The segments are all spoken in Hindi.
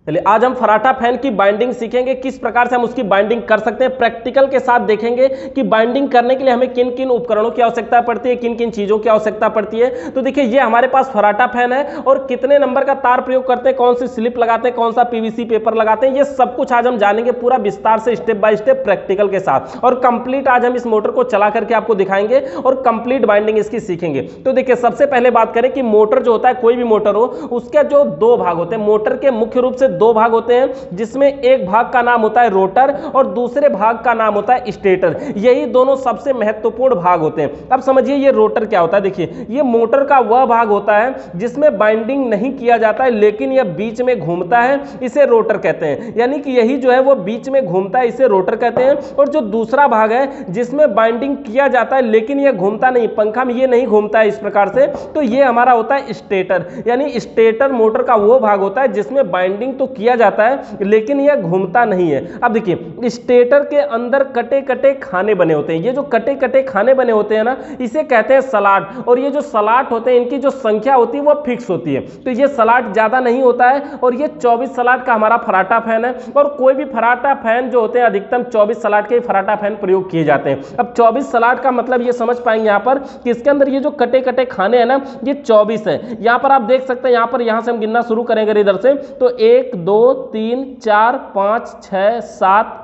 चलिए आज हम फराटा फैन की बाइंडिंग सीखेंगे, किस प्रकार से हम उसकी बाइंडिंग कर सकते हैं। प्रैक्टिकल के साथ देखेंगे कि बाइंडिंग करने के लिए हमें किन किन उपकरणों की आवश्यकता पड़ती है, किन किन चीज़ों की आवश्यकता पड़ती है। तो देखिए ये हमारे पास फराटा फैन है और कितने नंबर का तार प्रयोग करते हैं, कौन सी स्लिप लगाते हैं, कौन सा पीवीसी पेपर लगाते हैं, ये सब कुछ आज हम जानेंगे पूरा विस्तार से स्टेप बाय स्टेप प्रैक्टिकल के साथ। और कंप्लीट आज हम इस मोटर को चला करके आपको दिखाएंगे और कंप्लीट बाइंडिंग इसकी सीखेंगे। तो देखिए सबसे पहले बात करें कि मोटर जो होता है, कोई भी मोटर हो, उसके जो दो भाग होते हैं। मोटर के मुख्य रूप से दो भाग होते हैं, जिसमें एक भाग का नाम होता है रोटर और दूसरे भाग का नाम होता है स्टेटर। यही दोनों सबसे महत्वपूर्ण भाग होते हैं। अब समझिए ये रोटर क्या होता है। देखिए ये मोटर का वह भाग होता है जिसमें बाइंडिंग नहीं किया जाता है, लेकिन यह बीच में घूमता है, इसे रोटर कहते हैं। यानी कि यही जो है वो बीच में घूमता है, इसे रोटर कहते हैं। और जो दूसरा भाग है जिसमें बाइंडिंग किया जाता है लेकिन यह घूमता नहीं, पंखा में ये नहीं घूमता है इस प्रकार से, तो ये हमारा होता है स्टेटर। यानी स्टेटर मोटर का वो भाग होता है जिसमें बाइंडिंग तो किया जाता है लेकिन यह घूमता नहीं है। अब देखिए स्टेटर के अंदर कटे कटे खाने बने होते हैं। ये जो कटे कटे खाने बने होते हैं ना, इसे कहते हैं सलाट। और ये जो सलाट होते हैं इनकी जो संख्या होती है वो फिक्स होती है। तो ये सलाट ज्यादा नहीं होता है और ये 24 सलाट का हमारा फराटा फैन है। और कोई भी फराटा फैन जो होते हैं अधिकतम 24 सलाट के फराटा फैन प्रयोग किए जाते हैं। अब 24 सलाट का मतलब ये समझ पाएंगे यहाँ पर कि इसके अंदर ये जो कटे कटे खाने हैं ना, ये 24 है। यहाँ पर आप देख सकते हैं, यहाँ पर यहाँ से हम गिनना शुरू करेंगे इधर से, तो 1 2 3 4 5 6 7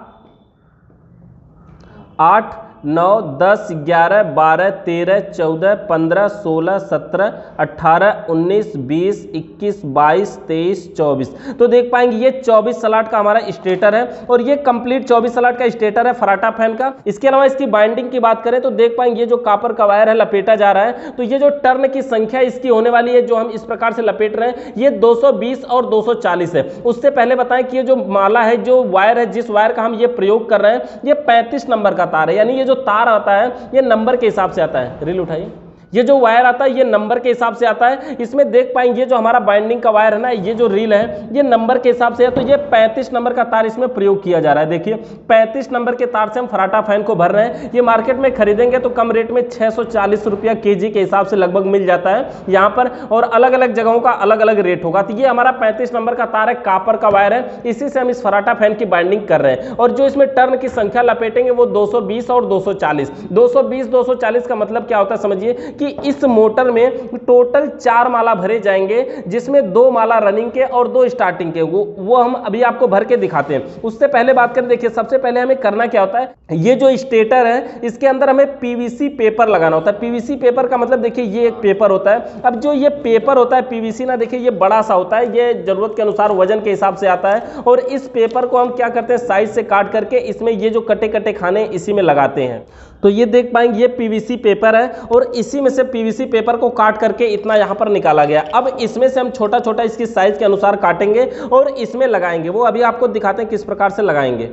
8 9 10 11 12 13 14 15 16 17 18 19 20 21 22 23 24। तो देख पाएंगे ये 24 सलाट का हमारा स्टेटर है और ये कंप्लीट 24 सलाट का स्टेटर है फराटा फैन का। इसके अलावा इसकी बाइंडिंग की बात करें तो देख पाएंगे ये जो कॉपर का वायर है लपेटा जा रहा है, तो ये जो टर्न की संख्या इसकी होने वाली है जो हम इस प्रकार से लपेट रहे हैं, ये 220 और 240 है। उससे पहले बताएं कि ये जो माला है, जो वायर है, जिस वायर का हम ये प्रयोग कर रहे हैं, ये 35 नंबर का तार है। यानी ये जो तार आता है ये नंबर के हिसाब से आता है। रील उठाइए। ये जो वायर आता है ये नंबर के हिसाब से आता है। इसमें देख पाएंगे जो हमारा बाइंडिंग का वायर है ना, ये जो रील है ये नंबर के हिसाब से है। तो ये 35 नंबर का तार इसमें प्रयोग किया जा रहा है। देखिए 35 नंबर के तार से हम फराटा फैन को भर रहे हैं। ये मार्केट में खरीदेंगे तो कम रेट में 640 रुपया केजी के हिसाब से लगभग मिल जाता है यहाँ पर, और अलग अलग जगहों का अलग अलग रेट होगा। तो ये हमारा 35 नंबर का तार है, कॉपर का वायर है, इसी से हम इस फराटा फैन की बाइंडिंग कर रहे हैं। और जो इसमें टर्न की संख्या लपेटेंगे वो 220 और 240। 220 240 का मतलब क्या होता है समझिए कि इस मोटर में टोटल 4 माला भरे जाएंगे, जिसमें 2 माला रनिंग के और 2 स्टार्टिंग के। वो हम अभी आपको भर के दिखाते हैं। उससे पहले बात करें, देखिए सबसे पहले हमें करना क्या होता है, ये जो स्टेटर है इसके अंदर हमें पीवीसी पेपर लगाना होता है। पीवीसी पेपर का मतलब देखिए ये एक पेपर होता है। अब जो ये पेपर होता है पीवीसी ना, देखिए ये बड़ा सा होता है, ये जरूरत के अनुसार वजन के हिसाब से आता है। और इस पेपर को हम क्या करते हैं, साइड से काट करके इसमें ये जो कटे कटे खाने इसी में लगाते हैं। तो ये देख पाएंगे ये पीवीसी पेपर है और इसी में से पीवीसी पेपर को काट करके इतना यहाँ पर निकाला गया। अब इसमें से हम छोटा छोटा इसकी साइज के अनुसार काटेंगे और इसमें लगाएंगे। वो अभी आपको दिखाते हैं किस प्रकार से लगाएंगे।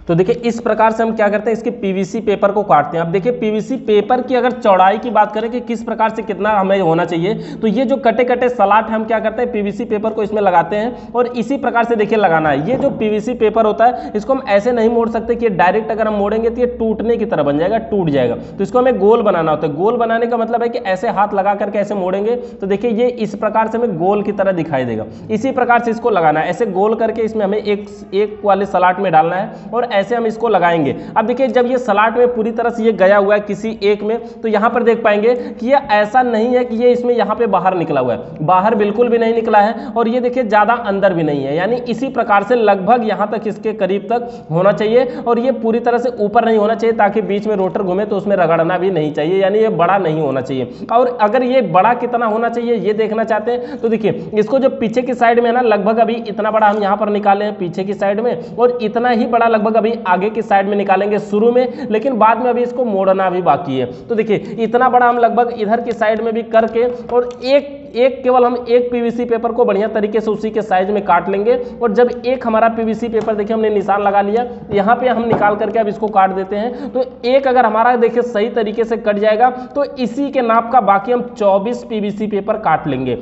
तो देखिए इस प्रकार से हम क्या करते हैं, इसके पीवीसी पेपर को काटते हैं। अब देखिए पीवीसी पेपर की अगर चौड़ाई की बात करें कि किस प्रकार से कितना हमें होना चाहिए, तो ये जो कटे कटे सलाट हम क्या करते हैं, पीवीसी पेपर को इसमें लगाते हैं और इसी प्रकार से देखिए लगाना है। ये जो पीवीसी पेपर होता है इसको हम ऐसे नहीं मोड़ सकते कि डायरेक्ट अगर हम मोड़ेंगे तो ये टूटने की तरह बन जाएगा, टूट जाएगा। तो इसको हमें गोल बनाना होता है। गोल बनाने का मतलब है कि ऐसे हाथ लगा करके ऐसे मोड़ेंगे तो देखिए ये इस प्रकार से हमें गोल की तरह दिखाई देगा। इसी प्रकार से इसको लगाना है, ऐसे गोल करके इसमें हमें एक वाले सलाट में डालना है और ऐसे हम इसको लगाएंगे। अब देखिए जब ये सलाट में पूरी तरह से ये गया हुआ है किसी एक में, तो यहां पर देख पाएंगे कि ये ऐसा नहीं है कि ये इसमें यहां पे बाहर निकला हुआ है, बाहर बिल्कुल भी नहीं निकला है। और ये देखिए ज्यादा अंदर भी नहीं है, यानी इसी प्रकार से लगभग यहां तक इसके करीब तक होना चाहिए। और ये पूरी तरह से ऊपर नहीं होना चाहिए ताकि बीच में रोटर घूमे तो उसमें रगड़ना भी नहीं चाहिए, यानी ये बड़ा नहीं होना चाहिए। और अगर ये बड़ा कितना होना चाहिए ये देखना चाहते हैं तो देखिए इसको जो पीछे की साइड में है ना, लगभग अभी इतना बड़ा हम यहां पर निकाले हैं पीछे की साइड में, और इतना ही बड़ा लगभग अभी आगे की साइड में निकालेंगे शुरू में, लेकिन बाद में अभी इसको मोड़ना भी बाकी है। तो देखिए इतना बड़ा हम लगभग इधर की साइड में भी करके और केवल हम एक पीवीसी पेपर को बढ़िया तरीके से उसी के साइज में काट लेंगे। और जब एक हमारा पीवीसी पेपर देखिए हमने निशान लगा लिया, यहाँ पे हम निकाल करके अब इसको काट देते हैं। तो एक अगर हमारा देखिए सही तरीके से कट जाएगा तो इसी के नाप का बाकी हम 24 पीवीसी पेपर काट लेंगे।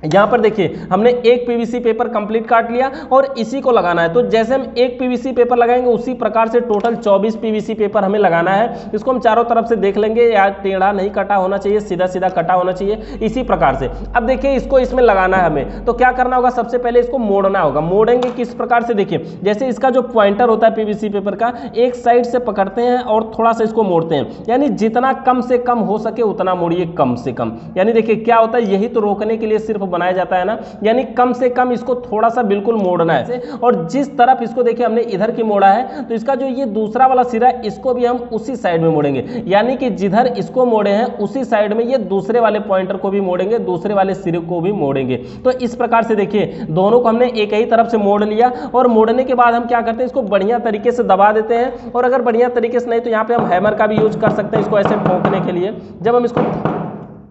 यहाँ पर देखिए हमने एक पीवीसी पेपर कंप्लीट काट लिया और इसी को लगाना है। तो जैसे हम एक पीवीसी पेपर लगाएंगे उसी प्रकार से टोटल 24 पीवीसी पेपर हमें लगाना है। इसको हम चारों तरफ से देख लेंगे, यार टेढ़ा नहीं कटा होना चाहिए, सीधा सीधा कटा होना चाहिए, इसी प्रकार से। अब देखिए इसको इसमें लगाना है हमें, तो क्या करना होगा, सबसे पहले इसको मोड़ना होगा। मोड़ेंगे किस प्रकार से, देखिए जैसे इसका जो पॉइंटर होता है पीवीसी पेपर का, एक साइड से पकड़ते हैं और थोड़ा सा इसको मोड़ते हैं, यानी जितना कम से कम हो सके उतना मोड़िए, कम से कम। यानी देखिए क्या होता है, यही तो रोकने के लिए सिर्फ बनाया जाता है ना, यानी कम से कम इसको थोड़ा सा बिल्कुल मोड़ना है। और जिस तरफ इसको देखिए हमने इधर की मोड़ा है, तो इसका जो ये दूसरा वाला सिरा है इसको भी हम उसी साइड में मोड़ेंगे, यानी कि जिधर इसको मोड़े हैं उसी साइड में ये दूसरे वाले पॉइंटर को भी मोड़ेंगे, दूसरे वाले सिरे को भी मोड़ेंगे। तो इस प्रकार से देखिए दोनों को हमने एक ही तरफ से मोड़ लिया, और मोड़ने के बाद हम क्या करते हैं, इसको बढ़िया तरीके से दबा देते हैं। और अगर बढ़िया तरीके से नहीं तो यहाँ पे हम हैमर का भी यूज कर सकते हैं इसको ऐसे ठोकने के लिए।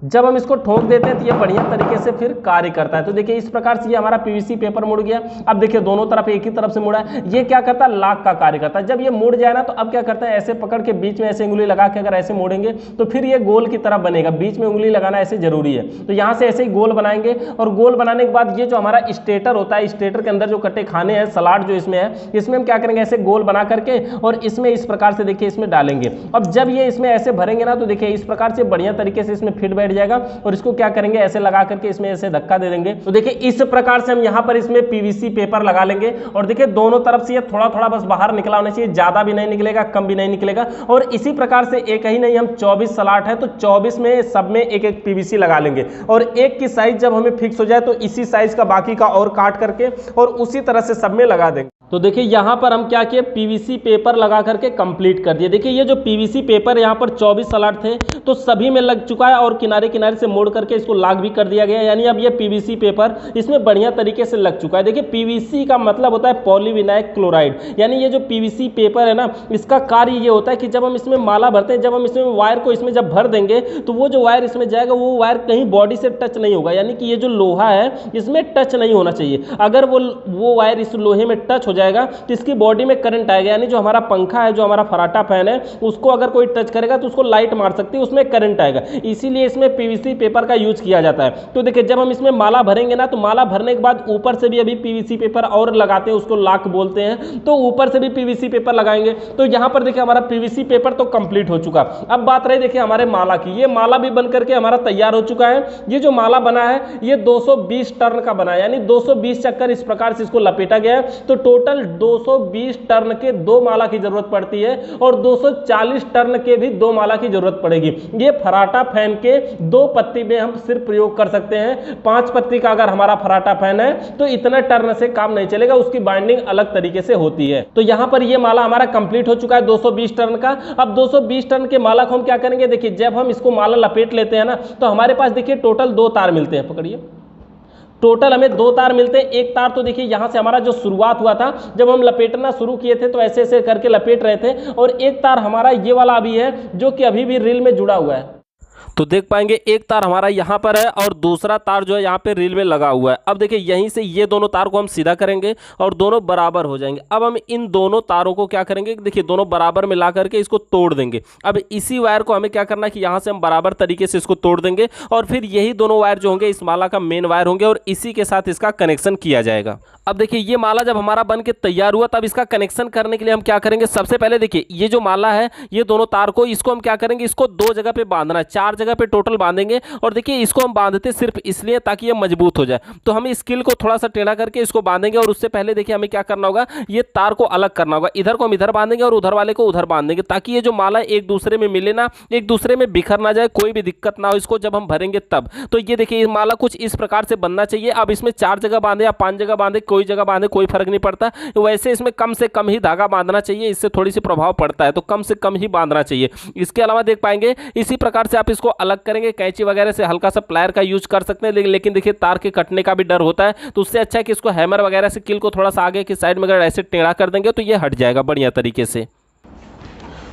जब हम इसको ठोक देते हैं तो ये बढ़िया तरीके से फिर कार्य करता है। तो देखिए इस प्रकार से ये हमारा पीवीसी पेपर मुड़ गया। अब देखिए दोनों तरफ एक ही तरफ से मुड़ा है, ये क्या करता है, लॉक का कार्य करता है। जब ये मुड़ जाए ना तो अब क्या करता है, ऐसे पकड़ के बीच में ऐसे उंगली लगा के अगर ऐसे मोड़ेंगे तो फिर ये गोल की तरह बनेगा। बीच में उंगली लगाना ऐसे जरूरी है। तो यहाँ से ऐसे ही गोल बनाएंगे, और गोल बनाने के बाद ये जो हमारा स्टेटर होता है, स्टेटर के अंदर जो कट्टे खाने हैं, सलाड जो इसमें है, इसमें हम क्या करेंगे, ऐसे गोल बना करके और इसमें इस प्रकार से देखिए इसमें डालेंगे। अब जब ये इसमें ऐसे भरेंगे ना तो देखिए इस प्रकार से बढ़िया तरीके से इसमें फिट बैठ जाएगा, और इसको क्या करेंगे, ऐसे लगा करके इसमें ऐसे धक्का दे देंगे। तो देखिए इस प्रकार से हम यहाँ पर इसमें पीवीसी पेपर लगा लेंगे। और देखिए दोनों तरफ से ये थोड़ा थोड़ा बस बाहर निकला होना चाहिए, ज्यादा भी नहीं निकलेगा, कम भी नहीं निकलेगा। और इसी प्रकार से एक ही नहीं, हम 24 सलाट है तो 24 में सब में एक एक पीवीसी लगा लेंगे। और एक की साइज जब हमें फिक्स हो जाए तो इसी साइज का बाकी का और काट करके और उसी तरह से सब में लगा देंगे। तो देखिए यहाँ पर हम क्या किए, पीवीसी पेपर लगा करके कंप्लीट कर दिए। देखिए ये जो पीवीसी पेपर यहाँ पर 24 सलाट थे तो सभी में लग चुका है, और किनारे किनारे से मोड़ करके इसको लॉक भी कर दिया गया, यानी अब ये पीवीसी पेपर इसमें बढ़िया तरीके से लग चुका है। देखिए पीवीसी का मतलब होता है पॉलीविनाइल क्लोराइड, यानी ये जो पीवीसी पेपर है ना, इसका कार्य ये होता है कि जब हम इसमें माला भरते हैं, जब हम इसमें वायर को इसमें जब भर देंगे तो वो जो वायर इसमें जाएगा वो वायर कहीं बॉडी से टच नहीं होगा, यानी कि ये जो लोहा है इसमें टच नहीं होना चाहिए। अगर वो वायर इस लोहे में टच हो जाएगा तो इसकी बॉडी में करंट आएगा, यानी जो हमारा पंखा है, जो हमारा फराटा फैन है, उसको अगर कोई टच करेगा तो उसको लाइट मार सकती है, उसमें करंट आएगा। इसीलिए इसमें पीवीसी पेपर का यूज किया जाता है। तो देखिए जब हम इसमें माला भरेंगे ना, तो माला भरने के बाद ऊपर से भी अभी पीवीसी पेपर और लगाते हैं, उसको लॉक बोलते हैं, तो ऊपर से भी पीवीसी पेपर लगाएंगे। तो यहाँ पर देखिए हमारा पीवीसी पेपर तो कंप्लीट हो चुका। अब बात रही देखिए हमारे माला की, ये माला भी बन करके हमारा तैयार हो चुका है। ये जो माला बना है ये 220 टर्न का बना है, यानी 220 चक्कर इस प्रकार से इसको लपेटा गया है। तो टोटल 220 टर्न के 2 माला की जरूरत पड़ती है, और 240 टर्न के भी 2 माला की जरूरत पड़ेगी। ये फराटा फैन के 2 पत्ती में हम सिर्फ प्रयोग कर सकते हैं। 5 पत्ती का अगर हमारा फराटा फैन है तो इतना टर्न से काम नहीं चलेगा, उसकी बाइंडिंग अलग तरीके से होती है। तो यहां पर ये माला हमारा कंप्लीट हो चुका है 220 टर्न का। अब 220 टर्न के माला को हम क्या करेंगे, देखिए जब हम इसको माला लपेट लेते हैं ना, तो हमारे पास देखिए टोटल 2 तार मिलते हैं, पकड़िए, टोटल हमें 2 तार मिलते हैं। एक तार तो देखिए यहाँ से हमारा जो शुरुआत हुआ था, जब हम लपेटना शुरू किए थे तो ऐसे ऐसे करके लपेट रहे थे, और एक तार हमारा ये वाला अभी है जो कि अभी भी रील में जुड़ा हुआ है। तो देख पाएंगे एक तार हमारा यहाँ पर है और दूसरा तार जो है यहाँ पे रील में लगा हुआ है। अब देखिए यहीं से ये दोनों तार को हम सीधा करेंगे और दोनों बराबर हो जाएंगे। अब हम इन दोनों तारों को क्या करेंगे, देखिए दोनों बराबर मिला करके इसको तोड़ देंगे। अब इसी वायर को हमें क्या करना है कि यहाँ से हम बराबर तरीके से इसको तोड़ देंगे, और फिर यही दोनों वायर जो होंगे इस माला का मेन वायर होंगे, और इसी के साथ इसका कनेक्शन किया जाएगा। अब देखिए ये माला जब हमारा बन के तैयार हुआ, तब इसका कनेक्शन करने के लिए हम क्या करेंगे, सबसे पहले देखिए ये जो माला है, ये दोनों तार को, इसको हम क्या करेंगे, इसको 2 जगह पे बांधना है, 4 जगह पे टोटल बांधेंगे। और देखिए इसको हम बांधते सिर्फ इसलिए ताकि ये मजबूत हो जाए। तो हम इस स्किल को थोड़ा सा टेढ़ा करके इसको बांधेंगे, और उससे पहले देखिए हमें क्या करना होगा, ये तार को अलग करना होगा। इधर को हम इधर बांधेंगे और उधर वाले को उधर बांधेंगे, ताकि ये जो माला एक दूसरे में मिले ना, एक दूसरे में बिखर ना जाए, कोई भी दिक्कत ना हो इसको जब हम भरेंगे तब। तो ये देखिए माला कुछ इस प्रकार से बनना चाहिए। अब इसमें 4 जगह बांधे या 5 जगह बांधे, कोई जगह बांधे कोई फर्क नहीं पड़ता। वैसे इसमें कम से कम ही धागा बांधना चाहिए, इससे थोड़ी सी प्रभाव पड़ता है, तो कम से कम ही बांधना चाहिए। इसके अलावा देख पाएंगे इसी प्रकार से आप इसको अलग करेंगे, कैंची वगैरह से हल्का सा प्लायर का यूज कर सकते हैं, लेकिन देखिए तार के कटने का भी डर होता है, तो उससे अच्छा है कि इसको हैमर वगैरह से किल को थोड़ा सा आगे की साइड में अगर ऐसे टेढ़ा कर देंगे तो ये हट जाएगा बढ़िया तरीके से।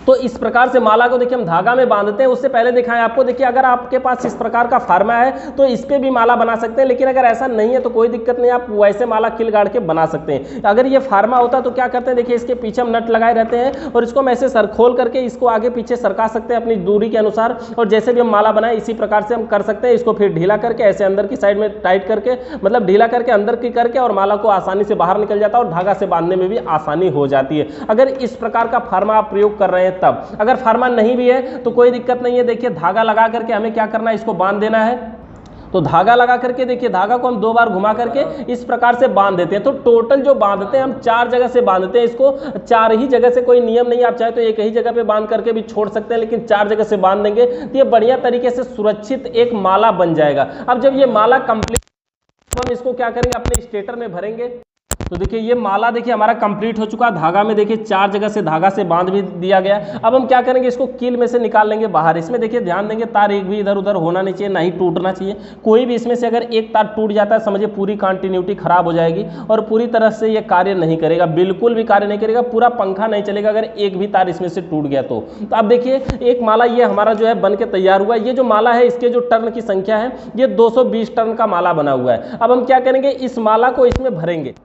तो इस प्रकार से माला को देखिए हम धागा में बांधते हैं। उससे पहले दिखाएं आपको, देखिए अगर आपके पास इस प्रकार का फार्मा है तो इस पे भी माला बना सकते हैं, लेकिन अगर ऐसा नहीं है तो कोई दिक्कत नहीं, आप वैसे माला किल गाड़ के बना सकते हैं। अगर ये फार्मा होता तो क्या करते हैं, देखिए इसके पीछे हम नट लगाए रहते हैं और इसको हम ऐसे सर खोल करके इसको आगे पीछे सरका सकते हैं अपनी दूरी के अनुसार, और जैसे भी हम माला बनाए इसी प्रकार से हम कर सकते हैं। इसको फिर ढीला करके ऐसे अंदर की साइड में टाइट करके, मतलब ढीला करके अंदर की करके, और माला को आसानी से बाहर निकल जाता है और धागा से बांधने में भी आसानी हो जाती है, अगर इस प्रकार का फार्मा आप प्रयोग कर रहे हैं तब। अगर फार्मा नहीं भी है तो कोई दिक्कत नहीं है, देखिए धागा लगा करके हमें क्या करना है, इसको बांध देना है। तो धागा लगा करके देखिए धागा को हम 2 बार घुमा करके इस प्रकार से बांध देते हैं। तो टोटल जो बांधते हैं हम 4 जगह से बांधते हैं इसको, 4 ही जगह से, कोई नियम नहीं, आप चाहे तो एक ही जगह पे बांध करके भी छोड़ सकते हैं, लेकिन 4 जगह से बांध देंगे तो ये बढ़िया तरीके से सुरक्षित एक माला बन जाएगा। अब जब ये माला कंप्लीट, हम इसको क्या करेंगे, अपने स्टेटर में भरेंगे। तो देखिए ये माला देखिए हमारा कंप्लीट हो चुका, धागा में देखिए 4 जगह से धागा से बांध भी दिया गया। अब हम क्या करेंगे, इसको कील में से निकाल लेंगे बाहर। इसमें देखिए ध्यान देंगे तार एक भी इधर उधर होना नहीं चाहिए, ना ही टूटना चाहिए। कोई भी इसमें से अगर एक तार टूट जाता है समझिए पूरी कंटिन्यूटी खराब हो जाएगी और पूरी तरह से ये कार्य नहीं करेगा, बिल्कुल भी कार्य नहीं करेगा, पूरा पंखा नहीं चलेगा अगर एक भी तार इसमें से टूट गया तो। अब देखिए एक माला ये हमारा जो है बन के तैयार हुआ। ये जो माला है इसके जो टर्न की संख्या है ये 220 टर्न का माला बना हुआ है। अब हम क्या करेंगे, इस माला को इसमें भरेंगे।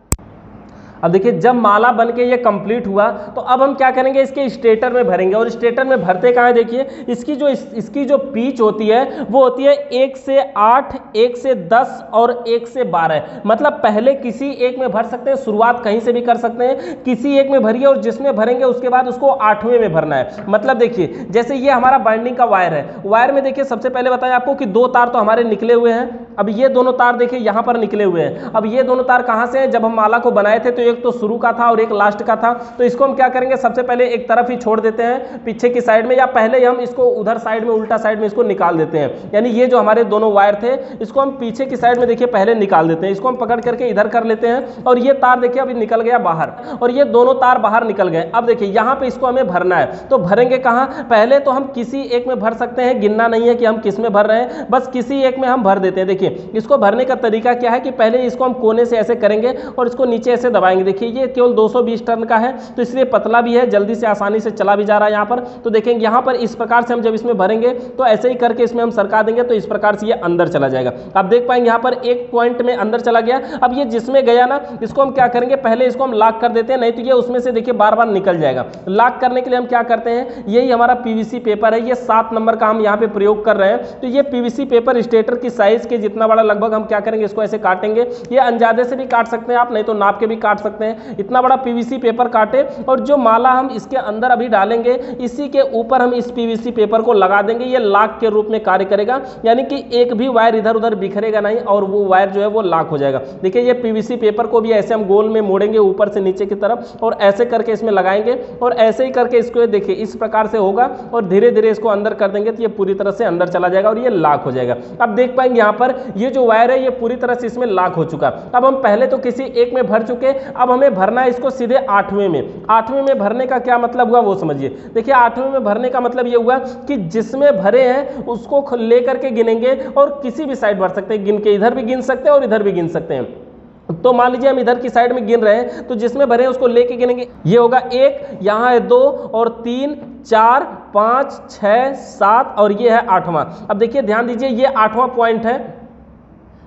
अब देखिए जब माला बन के ये कंप्लीट हुआ तो अब हम क्या करेंगे, इसके स्टेटर में भरेंगे। और स्टेटर में भरते कहाँ है, देखिए इसकी जो पिच होती है वो होती है 1 से 8, 1 से 10 और 1 से 12। मतलब पहले किसी एक में भर सकते हैं, शुरुआत कहीं से भी कर सकते हैं, किसी एक में भरिए और जिसमें भरेंगे उसके बाद उसको 8वें में भरना है। मतलब देखिए जैसे ये हमारा बाइंडिंग का वायर है, वायर में देखिए सबसे पहले बताया आपको कि 2 तार तो हमारे निकले हुए हैं। अब ये दोनों तार देखिए यहाँ पर निकले हुए हैं। अब ये दोनों तार कहाँ से हैं, जब हम माला को बनाए थे तो एक तो शुरू का था और एक लास्ट का था। तो इसको हम क्या करेंगे, सबसे पहले एक तरफ ही छोड़ देते हैं पीछे की साइड में, या पहले हम इसको उधर साइड में उल्टा साइड में इसको निकाल देते हैं। यानी ये जो हमारे दोनों वायर थे इसको हम पीछे की साइड में देखिए पहले निकाल देते हैं। इसको हम पकड़ करके इधर कर लेते हैं और ये तार देखिए अभी निकल गया बाहर और ये दोनों तार बाहर निकल गए। अब देखिए यहाँ पे इसको हमें भरना है। तो भरेंगे कहाँ, पहले तो हम किसी एक में भर सकते हैं, गिनना नहीं है कि हम किस में भर रहे हैं, बस किसी एक में हम भर देते हैं। देखिए इसको भरने का तरीका क्या है कि पहले इसको हम कोने से ऐसे करेंगे और इसको नीचे ऐसे दबाएंगे। देखिए ये केवल 220 टर्न का है तो इसलिए पतला भी है, जल्दी से आसानी से चला भी जा रहा है यहाँ पर। तो देखेंगे यहाँ पर इस प्रकार से हम जब इसमें भरेंगे तो ऐसे ही करके इसमें हम सरका देंगे तो इस प्रकार से ये अंदर चला जाएगा। आप देख पाएंगे यहाँ पर एक पॉइंट में अंदर चला गया। अब ये जिसमें गया ना इसको हम क्या करेंगे, पहले इसको हम लॉक कर देते हैं, नहीं तो ये उसमें से देखिए बार बार निकल जाएगा। लॉक करने के लिए हम क्या करते हैं, यही हमारा पीवीसी पेपर है, ये 7 नंबर का हम यहाँ पे प्रयोग कर रहे हैं। तो ये पीवीसी पेपर स्टेटर की साइज के जितना बड़ा लगभग हम क्या करेंगे, इसको ऐसे काटेंगे। ये अंदाजे से भी काट सकते हैं आप, नहीं तो नाप के भी काट सकते हैं। इतना बड़ा पीवीसी पेपर काटे और जो माला हम इसके अंदर अभी डालेंगे इसी के ऊपर हम इस पीवीसी पेपर को लगा देंगे। ये लॉक के रूप में कार्य करेगा, यानी कि एक भी वायर इधर उधर बिखरेगा नहीं और वो वायर जो है वो लॉक हो जाएगा। देखिए ये पीवीसी पेपर को भी ऐसे हम गोल में मोड़ेंगे ऊपर से नीचे की तरफ और ऐसे करके इसमें लगाएंगे और ऐसे ही करके इसको देखिए इस प्रकार से होगा और धीरे धीरे इसको अंदर कर देंगे तो ये पूरी तरह से अंदर चला जाएगा और ये लॉक हो जाएगा। अब देख पाएंगे यहाँ पर ये जो वायर है ये पूरी तरह से इसमें लॉक हो चुका। अब हम पहले तो किसी एक में भर चुके, अब हमें भरना है इसको सीधे 8वें में। 8वें में भरने का क्या मतलब हुआ वो समझिए। देखिए 8वें में भरने का मतलब ये हुआ कि जिसमें भरे हैं उसको लेकर के गिनेंगे और किसी भी साइड भर सकते हैं, गिन के इधर भी गिन सकते हैं और इधर भी गिन सकते हैं। तो मान लीजिए हम इधर की साइड में गिन रहे हैं तो जिसमें भरे हैं उसको लेके गिनेंगे। ये होगा 1, यहाँ है 2 और 3, 4, 5, 6, 7 और ये है 8वां। अब देखिए ध्यान दीजिए ये 8वां पॉइंट है,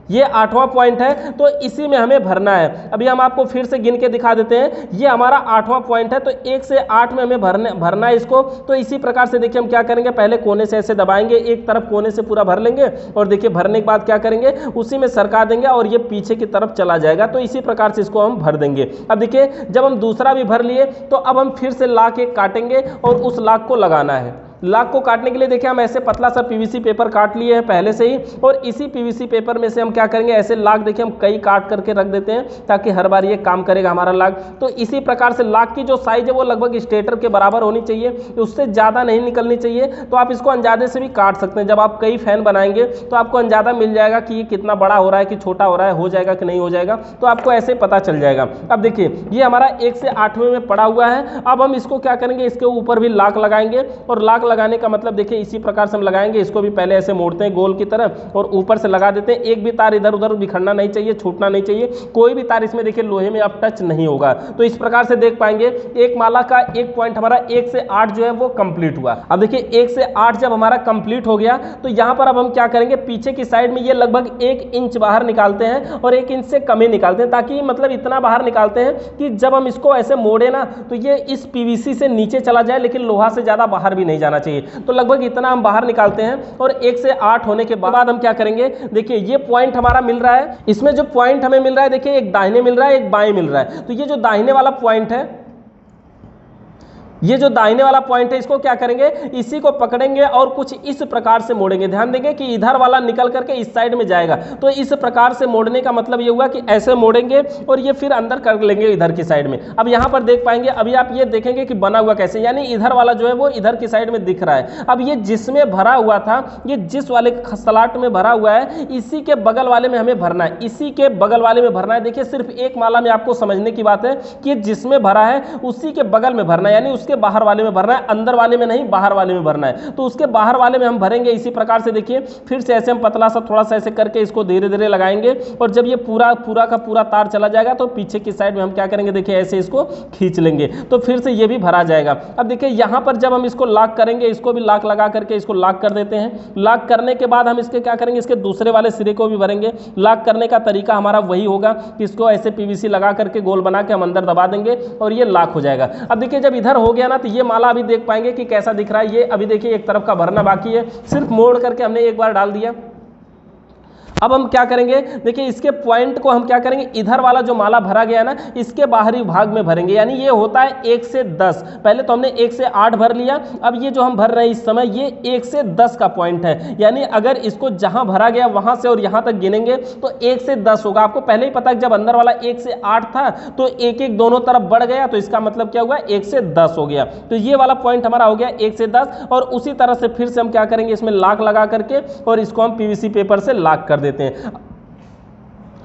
ये 8वां पॉइंट है तो इसी में हमें भरना है। अभी हम आपको फिर से गिन के दिखा देते हैं। ये हमारा 8वां पॉइंट है तो 1 से 8 में हमें भरना है इसको। तो इसी प्रकार से देखिए हम क्या करेंगे, पहले कोने से ऐसे दबाएंगे, एक तरफ कोने से पूरा भर लेंगे और देखिए भरने के बाद क्या करेंगे, उसी में सरका देंगे और ये पीछे की तरफ चला जाएगा। तो इसी प्रकार से इसको हम भर देंगे। अब देखिए जब हम दूसरा भी भर लिए तो अब हम फिर से लाख एक काटेंगे और उस लाख को लगाना है। लाख को काटने के लिए देखिए हम ऐसे पतला सा पीवीसी पेपर काट लिए हैं पहले से ही और इसी पीवीसी पेपर में से हम क्या करेंगे, ऐसे लाख देखिए हम कई काट करके रख देते हैं ताकि हर बार ये काम करेगा हमारा लाख। तो इसी प्रकार से लाख की जो साइज है वो लगभग स्टेटर के बराबर होनी चाहिए, उससे ज़्यादा नहीं निकलनी चाहिए। तो आप इसको अंदाजे से भी काट सकते हैं। जब आप कई फैन बनाएंगे तो आपको अंदाजा मिल जाएगा कि ये कितना बड़ा हो रहा है कि छोटा हो रहा है, हो जाएगा कि नहीं हो जाएगा, तो आपको ऐसे पता चल जाएगा। अब देखिए ये हमारा 1 से 8वें में पड़ा हुआ है। अब हम इसको क्या करेंगे, इसके ऊपर भी लाख लगाएंगे और लाख लगाने का मतलब देखिए इसी प्रकार से हम लगाएंगे, इसको भी पहले ऐसे मोड़ते हैं गोल की तरह और ऊपर से लगा देते हैं। एक भी तार इधर उधर बिखरना नहीं चाहिए, छूटना नहीं चाहिए, कोई भी तार इसमें देखिए लोहे में अब टच नहीं होगा। तो इस प्रकार से देख पाएंगे एक माला का एक पॉइंट हमारा 1 से 8 जो है वो कंप्लीट हुआ। अब देखिए 1 से 8 जब हमारा कंप्लीट हो गया तो यहां पर अब हम क्या करेंगे, पीछे की साइड में ये लगभग 1 इंच बाहर निकालते हैं और 1 इंच से कम ही निकालते हैं, ताकि मतलब इतना बाहर निकालते हैं कि जब हम इसको ऐसे मोड़े ना तो ये इस पीवीसी से नीचे चला जाए, लेकिन लोहा से ज्यादा बाहर भी नहीं जाना चाहिए। तो लगभग इतना हम बाहर निकालते हैं और 1 से 8 होने के बाद हम क्या करेंगे, देखिए ये पॉइंट हमारा मिल रहा है, इसमें जो पॉइंट हमें मिल रहा है देखिए एक दाहिने मिल रहा है एक बाएं मिल रहा है। तो ये जो दाहिने वाला पॉइंट है, ये जो दाहिने वाला पॉइंट है इसको क्या करेंगे, इसी को पकड़ेंगे और कुछ इस प्रकार से मोड़ेंगे। ध्यान देंगे कि इधर वाला निकल करके इस साइड में जाएगा। तो इस प्रकार से मोड़ने का मतलब ये हुआ कि ऐसे मोड़ेंगे और ये फिर अंदर कर लेंगे इधर की साइड में। अब यहाँ पर देख पाएंगे, अभी आप ये देखेंगे कि बना हुआ कैसे, यानी इधर वाला जो है वो इधर की साइड में दिख रहा है। अब ये जिसमें भरा हुआ था, ये जिस वाले स्लॉट में भरा हुआ है इसी के बगल वाले में हमें भरना है, इसी के बगल वाले में भरना है। देखिए सिर्फ एक माला में आपको समझने की बात है कि जिसमें भरा है उसी के बगल में भरना है, यानी उसके बाहर वाले में भरना है, अंदर वाले में नहीं बाहर वाले में भरना है। तो उसके बाहर वाले में हम भरेंगे इसी प्रकार से। देखिए फिर से ऐसे हम पतला सा थोड़ा सा ऐसे करके इसको धीरे धीरे लगाएंगे और जब ये पूरा का पूरा तार चला जाएगा तो पीछे की साइड में हम क्या करेंगे, देखिए ऐसे इसको खींच लेंगे तो फिर से ये भी भरा जाएगा। अब देखिए यहाँ पर जब हम इसको लॉक करेंगे, इसको भी लॉक लगा करके इसको लॉक कर देते हैं। लॉक करने के बाद हम इसके क्या करेंगे, इसके दूसरे वाले सिरे को भी भरेंगे। लॉक करने का तरीका हमारा वही होगा कि इसको ऐसे पीवीसी लगा करके गोल बना के हम अंदर दबा देंगे और ये लॉक हो जाएगा। अब देखिए जब इधर हो गया ना तो ये माला अभी देख पाएंगे कि कैसा दिख रहा है। ये अभी देखिए एक तरफ का भरना बाकी है, सिर्फ मोड़ करके हमने एक बार डाल दिया। अब हम क्या करेंगे, देखिए इसके पॉइंट को हम क्या करेंगे, इधर वाला जो माला भरा गया ना इसके बाहरी भाग में भरेंगे, यानी ये होता है 1 से 10। पहले तो हमने 1 से 8 भर लिया, अब ये जो हम भर रहे हैं इस समय ये 1 से 10 का पॉइंट है। यानी अगर इसको जहां भरा गया वहां से और यहां तक गिनेंगे तो 1 से 10 होगा। आपको पहले ही पता है जब अंदर वाला 1 से 8 था तो एक एक दोनों तरफ बढ़ गया, तो इसका मतलब क्या हुआ, 1 से 10 हो गया। तो ये वाला पॉइंट हमारा हो गया 1 से 10। और उसी तरह से फिर से हम क्या करेंगे, इसमें लॉक लगा करके और इसको हम पीवीसी पेपर से लॉक कर देते हैं।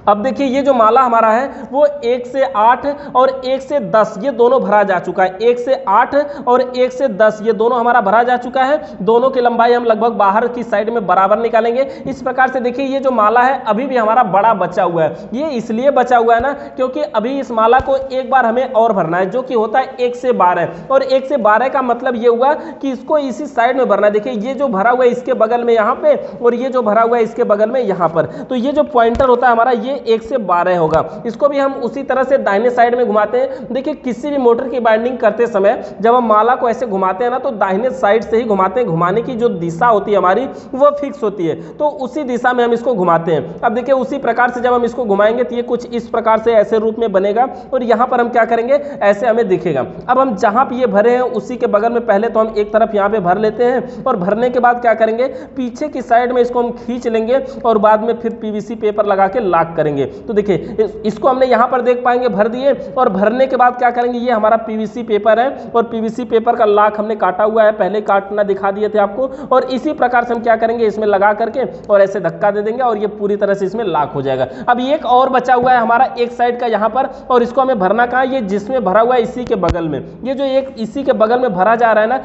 अब देखिए ये जो माला हमारा है वो 1 से 8 और 1 से 10 ये दोनों भरा जा चुका है। 1 से 8 और 1 से 10 ये दोनों हमारा भरा जा चुका है। दोनों की लंबाई हम लगभग बाहर की साइड में बराबर निकालेंगे। इस प्रकार से देखिए ये जो माला है अभी भी हमारा बड़ा बचा हुआ है। ये इसलिए बचा हुआ है ना क्योंकि अभी इस माला को एक बार हमें और भरना है, जो कि होता है 1 से 12। और 1 से 12 का मतलब ये हुआ कि इसको इसी साइड में भरना है। देखिए ये जो भरा हुआ है इसके बगल में यहाँ पे और ये जो भरा हुआ है इसके बगल में यहाँ पर। तो ये जो पॉइंटर होता है हमारा ये 1 से 12 होगा। इसको भी हम उसी तरह से दाहिने साइड में घुमाते हैं। देखिए किसी भी मोटर की बाइंडिंग करते समय जब हम माला को ऐसे घुमाते हैं ना तो दाहिने साइड से ही घुमाते हैं। घुमाने की जो दिशा होती है हमारी वो फिक्स होती है, तो उसी दिशा में हम इसको घुमाते हैं। अब देखिए उसी प्रकार से जब हम इसको घुमाएंगे तो ये कुछ इस प्रकार से ऐसे रूप में बनेगा और यहाँ पर हम क्या करेंगे, ऐसे हमें दिखेगा। अब हम जहाँ पे ये भरे हैं उसी के बगल में पहले तो हम एक तरफ यहाँ पे भर लेते हैं और भरने के बाद क्या करेंगे, पीछे की साइड में इसको हम खींच लेंगे और बाद में फिर पीवीसी पेपर लगा के लॉक करेंगे। तो देखिए इसको हमने यहाँ पर देख पाएंगे भर दिए और भरने के बाद क्या करेंगे, ये हमारा पीवीसी पेपर है और पीवीसी पेपर का लॉक हमने काटा हुआ है, पहले काटना दिखा दिए थे आपको। और इसी प्रकार से हम क्या करेंगे, इसमें लगा करके और ऐसे धक्का दे देंगे और ये पूरी तरह से इसमें लॉक हो जाएगा। अब एक और बचा हुआ है हमारा एक साइड का यहाँ पर, और इसको हमें भरना कहाँ, ये जिसमें भरा हुआ है इसी के बगल में। ये जो एक इसी के बगल में भरा जा रहा है ना,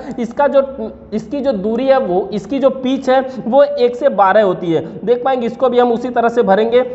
इसकी जो दूरी है वो, इसकी जो पिच है वो 1 से 12 होती है। देख पाएंगे इसको भी हम उसी तरह से भरेंगे।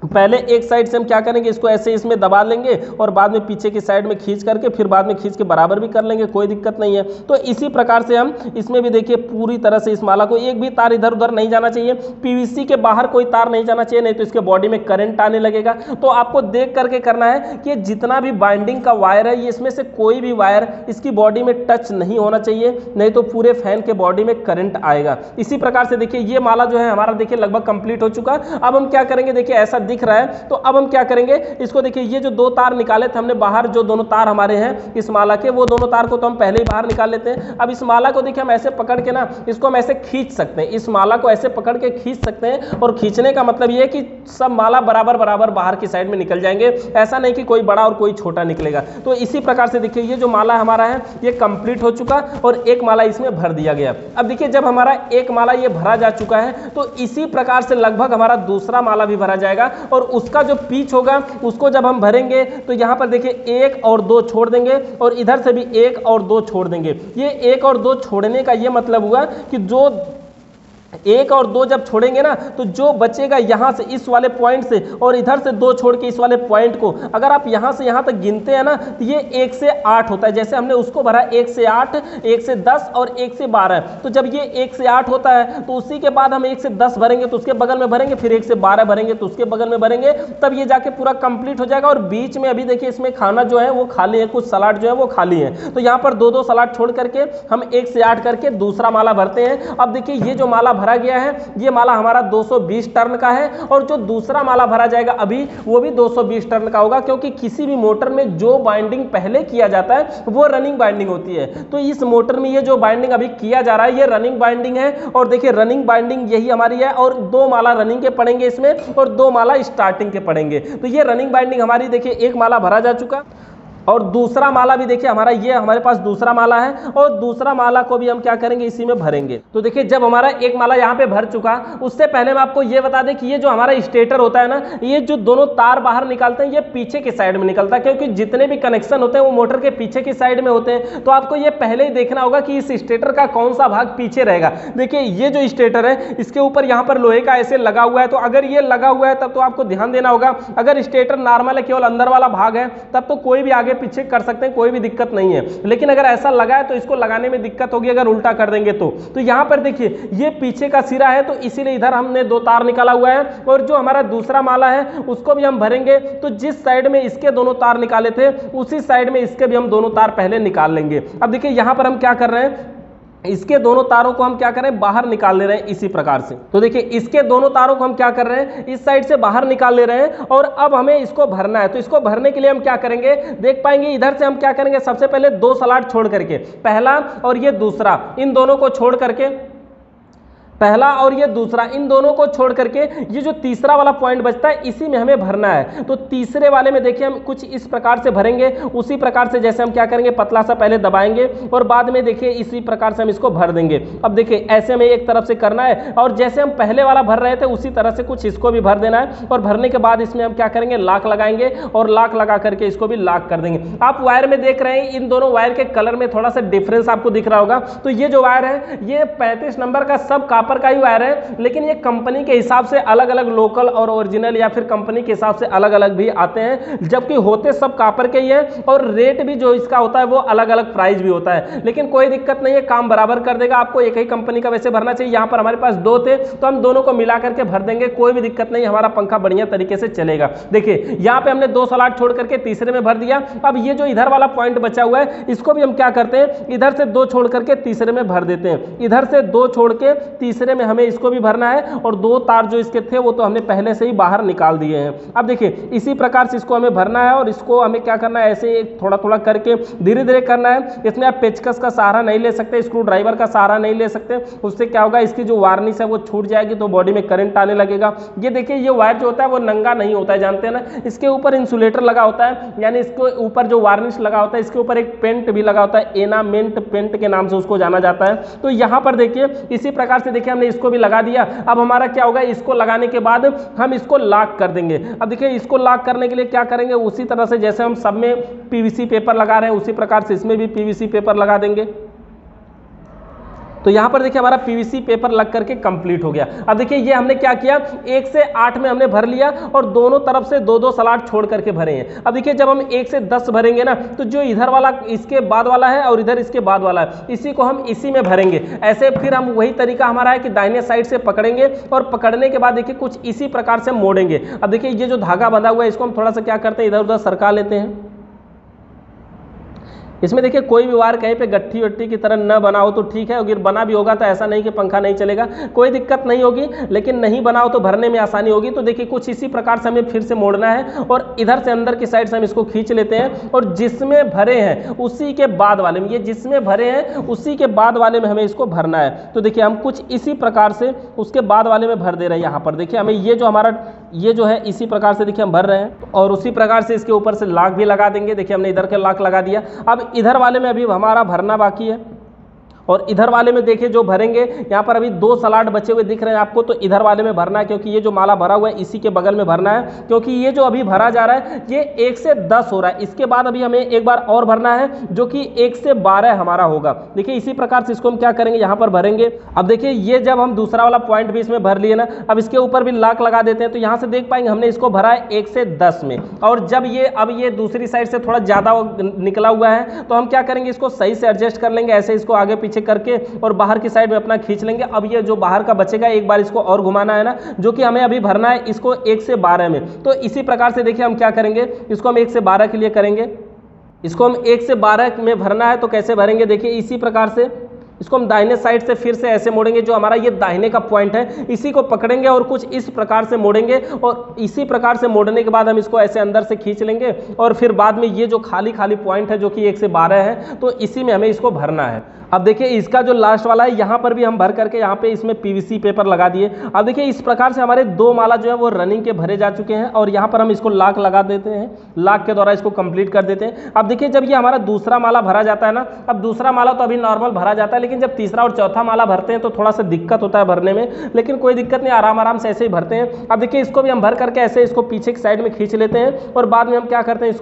पहले एक साइड से हम क्या करेंगे, इसको ऐसे इसमें दबा लेंगे और बाद में पीछे की साइड में खींच करके फिर बाद में खींच के बराबर भी कर लेंगे, कोई दिक्कत नहीं है। तो इसी प्रकार से हम इसमें भी देखिए पूरी तरह से इस माला को, एक भी तार इधर उधर नहीं जाना चाहिए, पीवीसी के बाहर कोई तार नहीं जाना चाहिए, नहीं तो इसके बॉडी में करंट आने लगेगा। तो आपको देख करके करना है कि जितना भी बाइंडिंग का वायर है ये इसमें से कोई भी वायर इसकी बॉडी में टच नहीं होना चाहिए, नहीं तो पूरे फैन के बॉडी में करंट आएगा। इसी प्रकार से देखिए ये माला जो है हमारा देखिए लगभग कंप्लीट हो चुका। अब हम क्या करेंगे, देखिए ऐसा दिख रहा है, तो अब हम क्या करेंगे, इसको देखिए ये जो दो तार निकाले थे हमने बाहर, जो दोनों तार हमारे हैं इस माला के, वो दोनों तार को तो हम पहले ही बाहर निकाल लेते हैं। अब इस माला को देखिए हम ऐसे पकड़ के ना इसको हम ऐसे खींच सकते हैं, इस माला को ऐसे पकड़ के खींच सकते हैं। और खींचने का मतलब ये है कि सब माला बराबर बराबर बाहर की साइड में निकल जाएंगे, ऐसा नहीं कि कोई बड़ा और कोई छोटा निकलेगा। तो इसी प्रकार से देखिए ये जो माला हमारा है ये कंप्लीट हो चुका और एक माला इसमें भर दिया गया। अब देखिए जब हमारा एक माला ये भरा जा चुका है तो इसी प्रकार से लगभग हमारा दूसरा माला भी भरा जाएगा और उसका जो पिच होगा उसको जब हम भरेंगे तो यहाँ पर देखिए 1 और 2 छोड़ देंगे और इधर से भी 1 और 2 छोड़ देंगे। ये 1 और 2 छोड़ने का ये मतलब हुआ कि जो 1 और 2 जब छोड़ेंगे ना तो जो बचेगा यहाँ से इस वाले पॉइंट से और इधर से 2 छोड़ के इस वाले पॉइंट को अगर आप यहाँ से यहाँ तक गिनते हैं ना तो ये 1 से 8 होता है। जैसे हमने उसको भरा 1 से 8, 1 से 10 और 1 से 12, तो जब ये 1 से 8 होता है तो उसी के बाद हम 1 से 10 भरेंगे तो उसके बगल में भरेंगे, फिर 1 से 12 भरेंगे तो उसके बगल में भरेंगे, तब ये जाके पूरा कंप्लीट हो जाएगा। और बीच में अभी देखिए इसमें खाना जो है वो खाली है, कुछ सलाड जो है वो खाली है, तो यहाँ पर 2-2 सलाड छोड़ करके हम 1 से 8 करके दूसरा माला भरते हैं। अब देखिए ये जो माला भरा गया है ये माला हमारा 220 टर्न का है और जो दूसरा माला भरा जाएगा अभी वो भी 220 टर्न का होगा, क्योंकि किसी भी मोटर में जो बाइंडिंग पहले किया जाता है वो रनिंग बाइंडिंग होती है। तो इस मोटर में ये जो बाइंडिंग अभी किया जा रहा है ये रनिंग बाइंडिंग है और देखिए रनिंग बाइंडिंग यही हमारी है और 2 माला रनिंग के पड़ेंगे इसमें और 2 माला स्टार्टिंग के पड़ेंगे। तो ये रनिंग बाइंडिंग हमारी देखिए एक माला भरा जा चुका और दूसरा माला भी देखिए हमारा ये हमारे पास दूसरा माला है और दूसरा माला को भी हम क्या करेंगे इसी में भरेंगे। तो देखिए जब हमारा एक माला यहाँ पे भर चुका, उससे पहले मैं आपको ये बता दें कि ये जो हमारा स्टेटर होता है ना, ये जो दोनों तार बाहर निकालते हैं ये पीछे की साइड में निकलता है, क्योंकि जितने भी कनेक्शन होते हैं वो मोटर के पीछे की साइड में होते हैं। तो आपको ये पहले ही देखना होगा कि इस स्टेटर का कौन सा भाग पीछे रहेगा। देखिए ये जो स्टेटर है इसके ऊपर यहाँ पर लोहे का ऐसे लगा हुआ है, तो अगर ये लगा हुआ है तब तो आपको ध्यान देना होगा। अगर स्टेटर नॉर्मल है, केवल अंदर वाला भाग है, तब तो कोई भी आगे पीछे कर सकते हैं, कोई भी दिक्कत नहीं है। लेकिन अगर ऐसा लगा है तो इसको लगाने में दिक्कत होगी अगर उल्टा कर देंगे तो यहां पर देखिए ये पीछे का सिरा है तो इसीलिए इधर हमने 2 तार निकाला हुआ है और जो हमारा दूसरा माला है उसको भी हम भरेंगे। तो जिस साइड में इसके दोनों तार निकाले थे उसी साइड में इसके भी हम दोनों तार पहले निकाल लेंगे। अब देखिए यहां पर हम क्या कर रहे हैं, इसके दोनों तारों को हम क्या करें बाहर निकाल ले रहे हैं इसी प्रकार से। तो देखिए इसके दोनों तारों को हम क्या कर रहे हैं इस साइड से बाहर निकाल ले रहे हैं और अब हमें इसको भरना है। तो इसको भरने के लिए हम क्या करेंगे देख पाएंगे, इधर से हम क्या करेंगे सबसे पहले 2 सलाड छोड़ करके, पहला और ये दूसरा, इन दोनों को छोड़ करके, पहला और ये दूसरा, इन दोनों को छोड़ करके ये जो तीसरा वाला पॉइंट बचता है इसी में हमें भरना है। तो तीसरे वाले में देखिए हम कुछ इस प्रकार से भरेंगे, उसी प्रकार से जैसे हम क्या करेंगे पतला सा पहले दबाएंगे और बाद में देखिए इसी प्रकार से हम इसको भर देंगे। अब देखिए ऐसे में एक तरफ से करना है और जैसे हम पहले वाला भर रहे थे उसी तरह से कुछ इसको भी भर देना है और भरने के बाद इसमें हम क्या करेंगे लाक लगाएंगे और लाक लगा करके इसको भी लाक कर देंगे। आप वायर में देख रहे हैं इन दोनों वायर के कलर में थोड़ा सा डिफरेंस आपको दिख रहा होगा। तो ये जो वायर है ये 35 नंबर का सब कापर का ही वायर है, लेकिन ये कंपनी के हिसाब से अलग अलग लोकल और ओरिजिनल या फिर कंपनी के हिसाब से अलग अलग भी आते हैं, जबकि होते सब कापर के ही है और रेट भी जो इसका होता है वो अलग अलग प्राइस भी होता है। लेकिन कोई दिक्कत नहीं है, काम बराबर कर देगा। आपको एक ही कंपनी का वैसे भरना चाहिए। यहाँ पर हमारे पास 2 थे तो हम दोनों को मिला करके भर देंगे, कोई भी दिक्कत नहीं, हमारा पंखा बढ़िया तरीके से चलेगा। देखिए यहाँ पे हमने 2 सलाड छोड़ करके तीसरे में भर दिया। अब ये जो इधर वाला पॉइंट बचा हुआ है इसको भी हम क्या करते हैं इधर से 2 छोड़ करके तीसरे में भर देते हैं, इधर से 2 छोड़ के तीसरे में हमें इसको भी भरना है और 2 तार जो इसके थे वो तो हमने पहले से ही बाहर निकाल दिए हैं। अब देखिए इसी प्रकार से इसको हमें भरना है और इसको हमें क्या करना है ऐसे थोड़ा थोड़ा करके धीरे धीरे करना है। इसमें आप पेचकस का सहारा नहीं ले सकते, स्क्रू ड्राइवर का सहारा नहीं ले सकते, उससे क्या होगा इसकी जो वार्निश है वो छूट जाएगी तो बॉडी में करंट आने लगेगा। ये देखिए ये वायर जो होता है वो नंगा नहीं होता है, जानते हैं ना, इसके ऊपर इंसुलेटर लगा होता है, यानी इसके ऊपर जो वार्निश लगा होता है इसके ऊपर एक पेंट भी लगा होता है, एनामेंट पेंट के नाम से उसको जाना जाता है। तो यहाँ पर देखिए इसी प्रकार से देखिए हमने इसको भी लगा दिया। अब हमारा क्या होगा इसको लगाने के बाद हम इसको लॉक कर देंगे। अब देखिए इसको लॉक करने के लिए क्या करेंगे उसी तरह से जैसे हम सब में पीवीसी पेपर लगा रहे हैं उसी प्रकार से इसमें भी पीवीसी पेपर लगा देंगे। तो यहाँ पर देखिए हमारा पीवीसी पेपर लग करके कंप्लीट हो गया। अब देखिए ये हमने क्या किया 1 से 8 में हमने भर लिया और दोनों तरफ से 2-2 सलाड छोड़ करके भरे हैं। अब देखिए जब हम 1 से 10 भरेंगे ना तो जो इधर वाला इसके बाद वाला है और इधर इसके बाद वाला है इसी को हम इसी में भरेंगे। ऐसे फिर हम वही तरीका हमारा है कि दाहिने साइड से पकड़ेंगे और पकड़ने के बाद देखिए कुछ इसी प्रकार से मोड़ेंगे। अब देखिए ये जो धागा बंधा हुआ है इसको हम थोड़ा सा क्या करते हैं इधर उधर सरका लेते हैं। इसमें देखिए कोई भी वायर कहीं पे गट्ठी वट्ठी की तरह न बना हो तो ठीक है, अगर बना भी होगा तो ऐसा नहीं कि पंखा नहीं चलेगा, कोई दिक्कत नहीं होगी, लेकिन नहीं बना हो तो भरने में आसानी होगी। तो देखिए कुछ इसी प्रकार से हमें फिर से मोड़ना है और इधर से अंदर की साइड से हम इसको खींच लेते हैं और जिसमें भरे हैं उसी के बाद वाले में, ये जिसमें भरे हैं उसी के बाद वाले में हमें इसको भरना है। तो देखिए हम कुछ इसी प्रकार से उसके बाद वाले में भर दे रहे हैं। यहाँ पर देखिए हमें ये जो हमारा ये जो है इसी प्रकार से देखिए हम भर रहे हैं और उसी प्रकार से इसके ऊपर से लॉक भी लगा देंगे। देखिए हमने इधर के लॉक लगा दिया। अब इधर वाले में अभी हमारा भरना बाकी है और इधर वाले में देखिए जो भरेंगे, यहाँ पर अभी 2 स्लॉट बचे हुए दिख रहे हैं आपको, तो इधर वाले में भरना है क्योंकि ये जो माला भरा हुआ है इसी के बगल में भरना है, क्योंकि ये जो अभी भरा जा रहा है ये 1 से 10 हो रहा है। इसके बाद अभी हमें एक बार और भरना है जो कि 1 से 12 हमारा होगा। देखिए इसी प्रकार से इसको हम क्या करेंगे, यहाँ पर भरेंगे। अब देखिए ये जब हम दूसरा वाला पॉइंट भी इसमें भर लिए ना, अब इसके ऊपर भी लॉक लगा देते हैं, तो यहाँ से देख पाएंगे हमने इसको भरा है 1 से 10 में, और जब ये अब ये दूसरी साइड से थोड़ा ज़्यादा निकला हुआ है तो हम क्या करेंगे, इसको सही से एडजस्ट कर लेंगे, ऐसे इसको आगे पीछे करके और बाहर की साइड में अपना खींच लेंगे। अब ये जो बाहर का बचेगा एक बार इसको और घुमाना है ना, जो कि हमें अभी भरना है इसको 1 से 12 में। तो इसी प्रकार से देखिए हम क्या करेंगे, इसको हम 1 से 12 के लिए करेंगे, इसको हम 1 से 12 में भरना है। तो कैसे भरेंगे, देखिए इसी प्रकार से इसको हम दाहिने साइड से फिर से ऐसे मोड़ेंगे, जो हमारा ये दाहिने का पॉइंट है इसी को पकड़ेंगे और कुछ इस प्रकार से मोड़ेंगे, और इसी प्रकार से मोड़ने के बाद हम इसको ऐसे अंदर से खींच लेंगे, और फिर बाद में ये जो खाली खाली पॉइंट है जो कि 1 से 12 है, तो इसी में हमें इसको भरना है। अब देखिए इसका जो लास्ट वाला है यहाँ पर भी हम भर करके यहाँ पे इसमें पीवीसी पेपर लगा दिए। अब देखिए इस प्रकार से हमारे 2 माला जो है वो रनिंग के भरे जा चुके हैं, और यहाँ पर हम इसको लॉक लगा देते हैं, लॉक के द्वारा इसको कंप्लीट कर देते हैं। अब देखिए जब ये हमारा दूसरा माला भरा जाता है ना, अब दूसरा माला तो अभी नॉर्मल भरा जाता है, लेकिन जब तीसरा और चौथा माला भरते हैं तो थोड़ा सा दिक्कत होता है भरने में, लेकिन कोई दिक्कत नहीं, आराम आराम से ऐसे ही भरते हैं। अब देखिए इसको भी हम भर करके ऐसे इसको पीछे की साइड में खींच लेते हैं, और बाद में हम क्या करते हैं,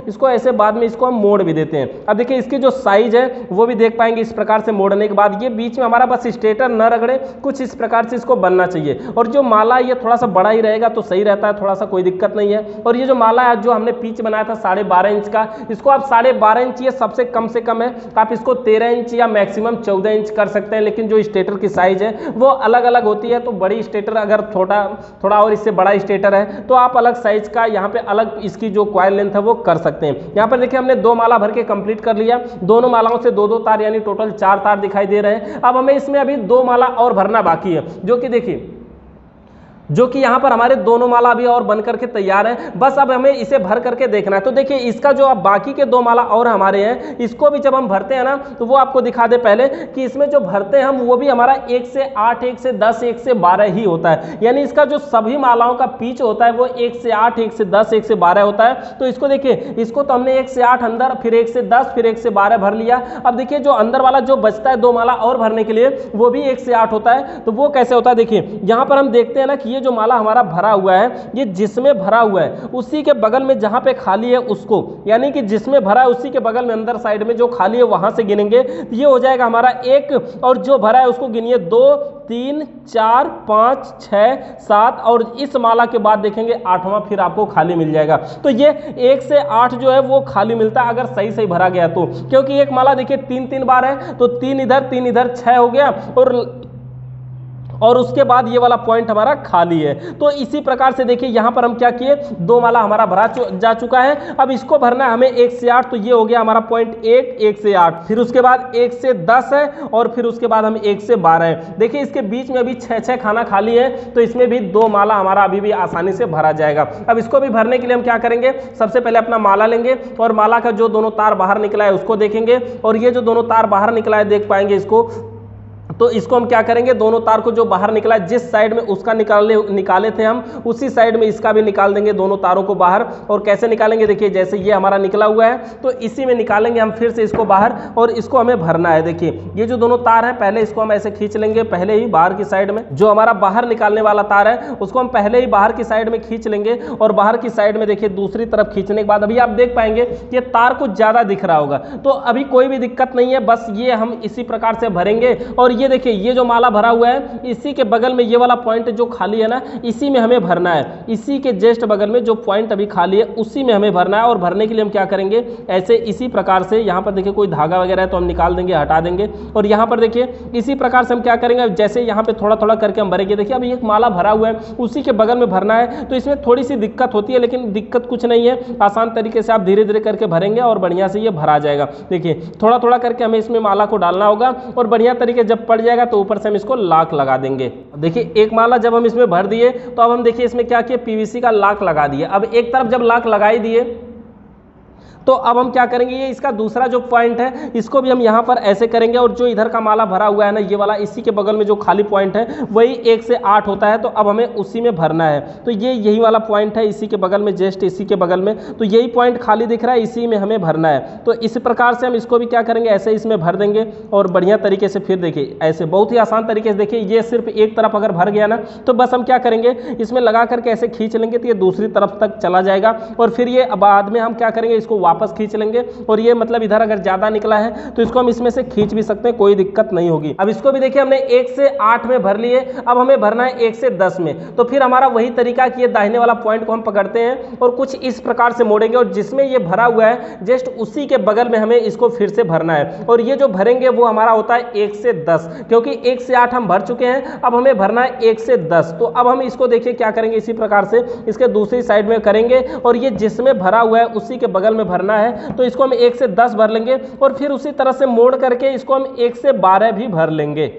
इसको ऐसे बाद में इसको हम मोड़ भी देते हैं। अब देखिए इसकी जो साइज है वो भी देख पाएंगे, इस प्रकार से मोड़ने के बाद ये बीच में हमारा बस स्टेटर न रगड़े, कुछ इस प्रकार से इसको बनना चाहिए। और जो माला ये थोड़ा सा बड़ा ही रहेगा तो सही रहता है, थोड़ा सा कोई दिक्कत नहीं है। और ये जो माला है जो हमने पिच बनाया था 12.5 इंच का, इसको आप 12.5 इंच, ये सबसे कम से कम है, आप इसको 13 इंच या मैक्सिमम 14 इंच कर सकते हैं। लेकिन जो स्टेटर की साइज है वो अलग अलग होती है, तो बड़ी स्टेटर अगर थोड़ा और इससे बड़ा स्टेटर है तो आप अलग साइज का यहाँ पे अलग इसकी जो कॉइल लेंथ है वो कर सकते हैं। यहाँ पर देखिए हमने 2 माला भर के कंप्लीट कर लिया, दोनों मालाओं से 2-2 तार यानी टोटल 4 तार दिखाई दे रहे हैं। अब हमें इसमें अभी 2 माला और भरना बाकी है, जो कि देखिए यहाँ पर हमारे दोनों माला अभी और बन करके तैयार है, बस अब हमें इसे भर करके देखना है। तो देखिए इसका जो अब बाकी के 2 माला और हमारे हैं, इसको भी जब हम भरते हैं ना तो वो आपको दिखा दे पहले कि इसमें जो भरते हैं हम वो भी हमारा 1 से 8, 1 से 10, 1 से 12 ही होता है। यानी इसका जो सभी मालाओं का पीच होता है वो 1 से 8, 1 से 10, 1 से 12 होता है। तो इसको देखिए, इसको तो हमने 1 से 8 अंदर, फिर 1 से 10, फिर 1 से 12 भर लिया। अब देखिए जो अंदर वाला जो बचता है 2 माला और भरने के लिए, वो भी 1 से 8 होता है। तो वो कैसे होता है, देखिए यहाँ पर हम देखते हैं ना कि ये जो माला हमारा भरा हुआ है, ये जिसमें भरा हुआ है उसी के बगल में जहां पे खाली है उसको, यानी कि जिसमें भरा है उसी के बगल में अंदर साइड में जो खाली है वहां से गिनेंगे, ये हो जाएगा हमारा 1, और जो भरा है उसको गिनिए 2, 3, 4, 5, 6, 7, और इस माला के बाद देखेंगे 8वां फिर आपको खाली मिल जाएगा। तो ये 1 से 8 जो है वो खाली मिलता है अगर सही सही भरा गया तो, क्योंकि एक माला देखिए 3-3 बार है, तो 3 इधर 6 हो गया, और उसके बाद ये वाला पॉइंट हमारा खाली है। तो इसी प्रकार से देखिए यहाँ पर हम क्या किए, 2 माला हमारा भरा जा चुका है। अब इसको भरना है हमें 1 से 8, तो ये हो गया हमारा पॉइंट 1 से 8, फिर उसके बाद 1 से 10 है, और फिर उसके बाद हम 1 से 12 है। देखिए इसके बीच में अभी 6 खाना खाली है, तो इसमें भी 2 माला हमारा अभी भी आसानी से भरा जाएगा। अब इसको भी भरने के लिए हम क्या करेंगे, सबसे पहले अपना माला लेंगे, और माला का जो दोनों तार बाहर निकला है उसको देखेंगे, और ये जो दोनों तार बाहर निकला है देख पाएंगे इसको, तो इसको हम क्या करेंगे, दोनों तार को जो बाहर निकला है जिस साइड में उसका निकाले थे हम, उसी साइड में इसका भी निकाल देंगे दोनों तारों को बाहर। और कैसे निकालेंगे, देखिए जैसे ये हमारा निकला हुआ है तो इसी में निकालेंगे हम फिर से इसको बाहर, और इसको हमें भरना है। देखिए ये जो दोनों तार हैं पहले इसको हम ऐसे खींच लेंगे, पहले ही बाहर की साइड में जो हमारा बाहर निकालने वाला तार है उसको हम पहले ही बाहर की साइड में खींच लेंगे, और बाहर की साइड में देखिए दूसरी तरफ खींचने के बाद अभी आप देख पाएंगे ये तार कुछ ज्यादा दिख रहा होगा, तो अभी कोई भी दिक्कत नहीं है, बस ये हम इसी प्रकार से भरेंगे। और ये देखिए ये जो माला भरा हुआ है इसी के बगल में ये वाला पॉइंट जो खाली है ना, इसी में हमें भरना है, इसी के जस्ट बगल में जो पॉइंट अभी खाली है उसी में हमें भरना है। और भरने के लिए हम क्या करेंगे, ऐसे इसी प्रकार से यहाँ पर देखिए कोई धागा वगैरह है तो हम निकाल देंगे, हटा देंगे, और यहाँ पर देखिए इसी प्रकार से हम क्या करेंगे, जैसे यहाँ पे थोड़ा थोड़ा करके हम भरेंगे। देखिए अभी एक माला भरा हुआ है उसी के बगल में भरना है, तो इसमें थोड़ी सी दिक्कत होती है, लेकिन दिक्कत कुछ नहीं है, आसान तरीके से आप धीरे धीरे करके भरेंगे और बढ़िया से ये भरा जाएगा। देखिए थोड़ा थोड़ा करके हमें इसमें माला को डालना होगा, और बढ़िया तरीके जब पड़ जाएगा तो ऊपर से हम इसको लॉक लगा देंगे। देखिए एक माला जब हम इसमें भर दिए तो अब हम देखिए इसमें क्या किया, पीवीसी का लॉक लगा दिए। अब एक तरफ जब लॉक लगाई दिए तो अब हम क्या करेंगे, ये इसका दूसरा जो पॉइंट है इसको भी हम यहाँ पर ऐसे करेंगे, और जो इधर का माला भरा हुआ है ना ये वाला, इसी के बगल में जो खाली पॉइंट है वही 1 से 8 होता है, तो अब हमें उसी में भरना है। तो ये यही वाला पॉइंट है, इसी के बगल में, जस्ट इसी के बगल में, तो यही पॉइंट खाली दिख रहा है, इसी में हमें भरना है। तो इस प्रकार से हम इसको भी क्या करेंगे, ऐसे इसमें भर देंगे और बढ़िया तरीके से फिर देखिए ऐसे बहुत ही आसान तरीके से देखिए, ये सिर्फ एक तरफ अगर भर गया ना तो बस हम क्या करेंगे, इसमें लगा करके ऐसे खींच लेंगे तो ये दूसरी तरफ तक चला जाएगा, और फिर ये बाद में हम क्या करेंगे, इसको वापस खींच लेंगे, और ये मतलब इधर अगर ज़्यादा निकला है तो इसको हम इसमें से खींच भी सकते हैं, कोई दिक्कत नहीं होगी। अब इसको भी देखिए हमने 1 से 8 में भर लिए, अब हमें भरना है 1 से 10 में। तो फिर हमारा वही तरीका कि ये दाहिने वाला पॉइंट को हम पकड़ते हैं और कुछ इस प्रकार से मोड़ेंगे, और जिसमें ये भरा हुआ है जस्ट उसी के बगल में हमें इसको फिर से भरना है, और ये जो भरेंगे वो हमारा होता है 1 से 10, क्योंकि 1 से 8 हम भर चुके हैं, अब हमें भरना है 1 से 10। तो अब हम इसको देखिए क्या करेंगे, इसी प्रकार से इसके दूसरी साइड में करेंगे, और ये जिसमें भरा हुआ है उसी के बगल में भरना है, तो इसको हम 1 से 10 भर लेंगे, और फिर उसी तरह से मोड़ करके इसको हम 1 से 12 भी भर लेंगे।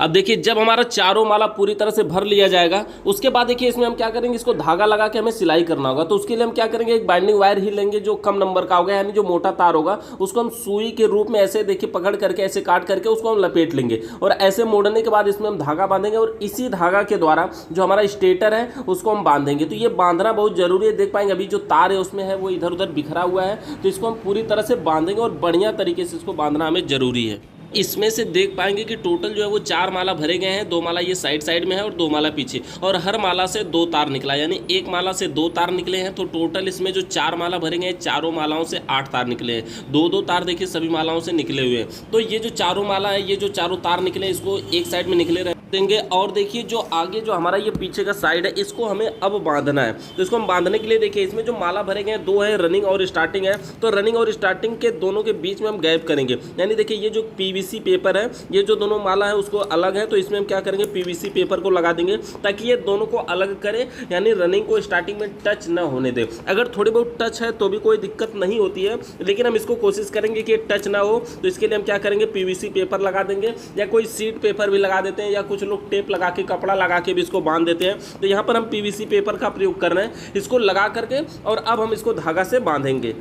अब देखिए जब हमारा चारों माला पूरी तरह से भर लिया जाएगा, उसके बाद देखिए इसमें हम क्या करेंगे, इसको धागा लगा के हमें सिलाई करना होगा। तो उसके लिए हम क्या करेंगे, एक बाइंडिंग वायर ही लेंगे जो कम नंबर का होगा, यानी जो मोटा तार होगा, उसको हम सुई के रूप में ऐसे देखिए पकड़ करके ऐसे काट करके उसको हम लपेट लेंगे, और ऐसे मोड़ने के बाद इसमें हम धागा बांधेंगे, और इसी धागा के द्वारा जो हमारा स्टेटर है उसको हम बांधेंगे। तो ये बांधना बहुत जरूरी है। देख पाएंगे अभी जो तार है उसमें है वो इधर उधर बिखरा हुआ है, तो इसको हम पूरी तरह से बांधेंगे, और बढ़िया तरीके से इसको बांधना हमें जरूरी है। इसमें से देख पाएंगे कि टोटल जो है वो 4 माला भरे गए हैं, 2 माला ये साइड में है और 2 माला पीछे, और हर माला से 2 तार निकला, यानी एक माला से 2 तार निकले हैं। तो टोटल इसमें जो 4 माला भरे गए हैं, चारों मालाओं से 8 तार निकले हैं, 2-2 तार देखिए सभी मालाओं से निकले हुए हैं। तो ये जो चारों माला है, ये जो चारों तार निकले इसको एक साइड में निकले देंगे, और देखिए जो आगे जो हमारा ये पीछे का साइड है इसको हमें अब बांधना है। तो इसको हम बांधने के लिए देखिए इसमें जो माला भरे गए हैं 2 है, रनिंग और स्टार्टिंग है। तो रनिंग और स्टार्टिंग के दोनों के बीच में हम गैप करेंगे, यानी देखिए ये जो पीवीसी पेपर है, ये जो दोनों माला है उसको अलग है, तो इसमें हम क्या करेंगे, पीवीसी पेपर को लगा देंगे ताकि ये दोनों को अलग करे, यानी रनिंग को स्टार्टिंग में टच न होने दे। अगर थोड़ी बहुत टच है तो भी कोई दिक्कत नहीं होती है, लेकिन हम इसको कोशिश करेंगे कि टच ना हो। तो इसके लिए हम क्या करेंगे, पीवीसी पेपर लगा देंगे, या कोई सीट पेपर भी लगा देते हैं, या कुछ लोग टेप लगा के, कपड़ा लगा के भी इसको बांध देते हैं। तो यहाँ पर हम पीवीसी पेपर का प्रयोग कर रहे हैं, इसको लगा करके, और अब हम इसको धागा से बांधेंगे।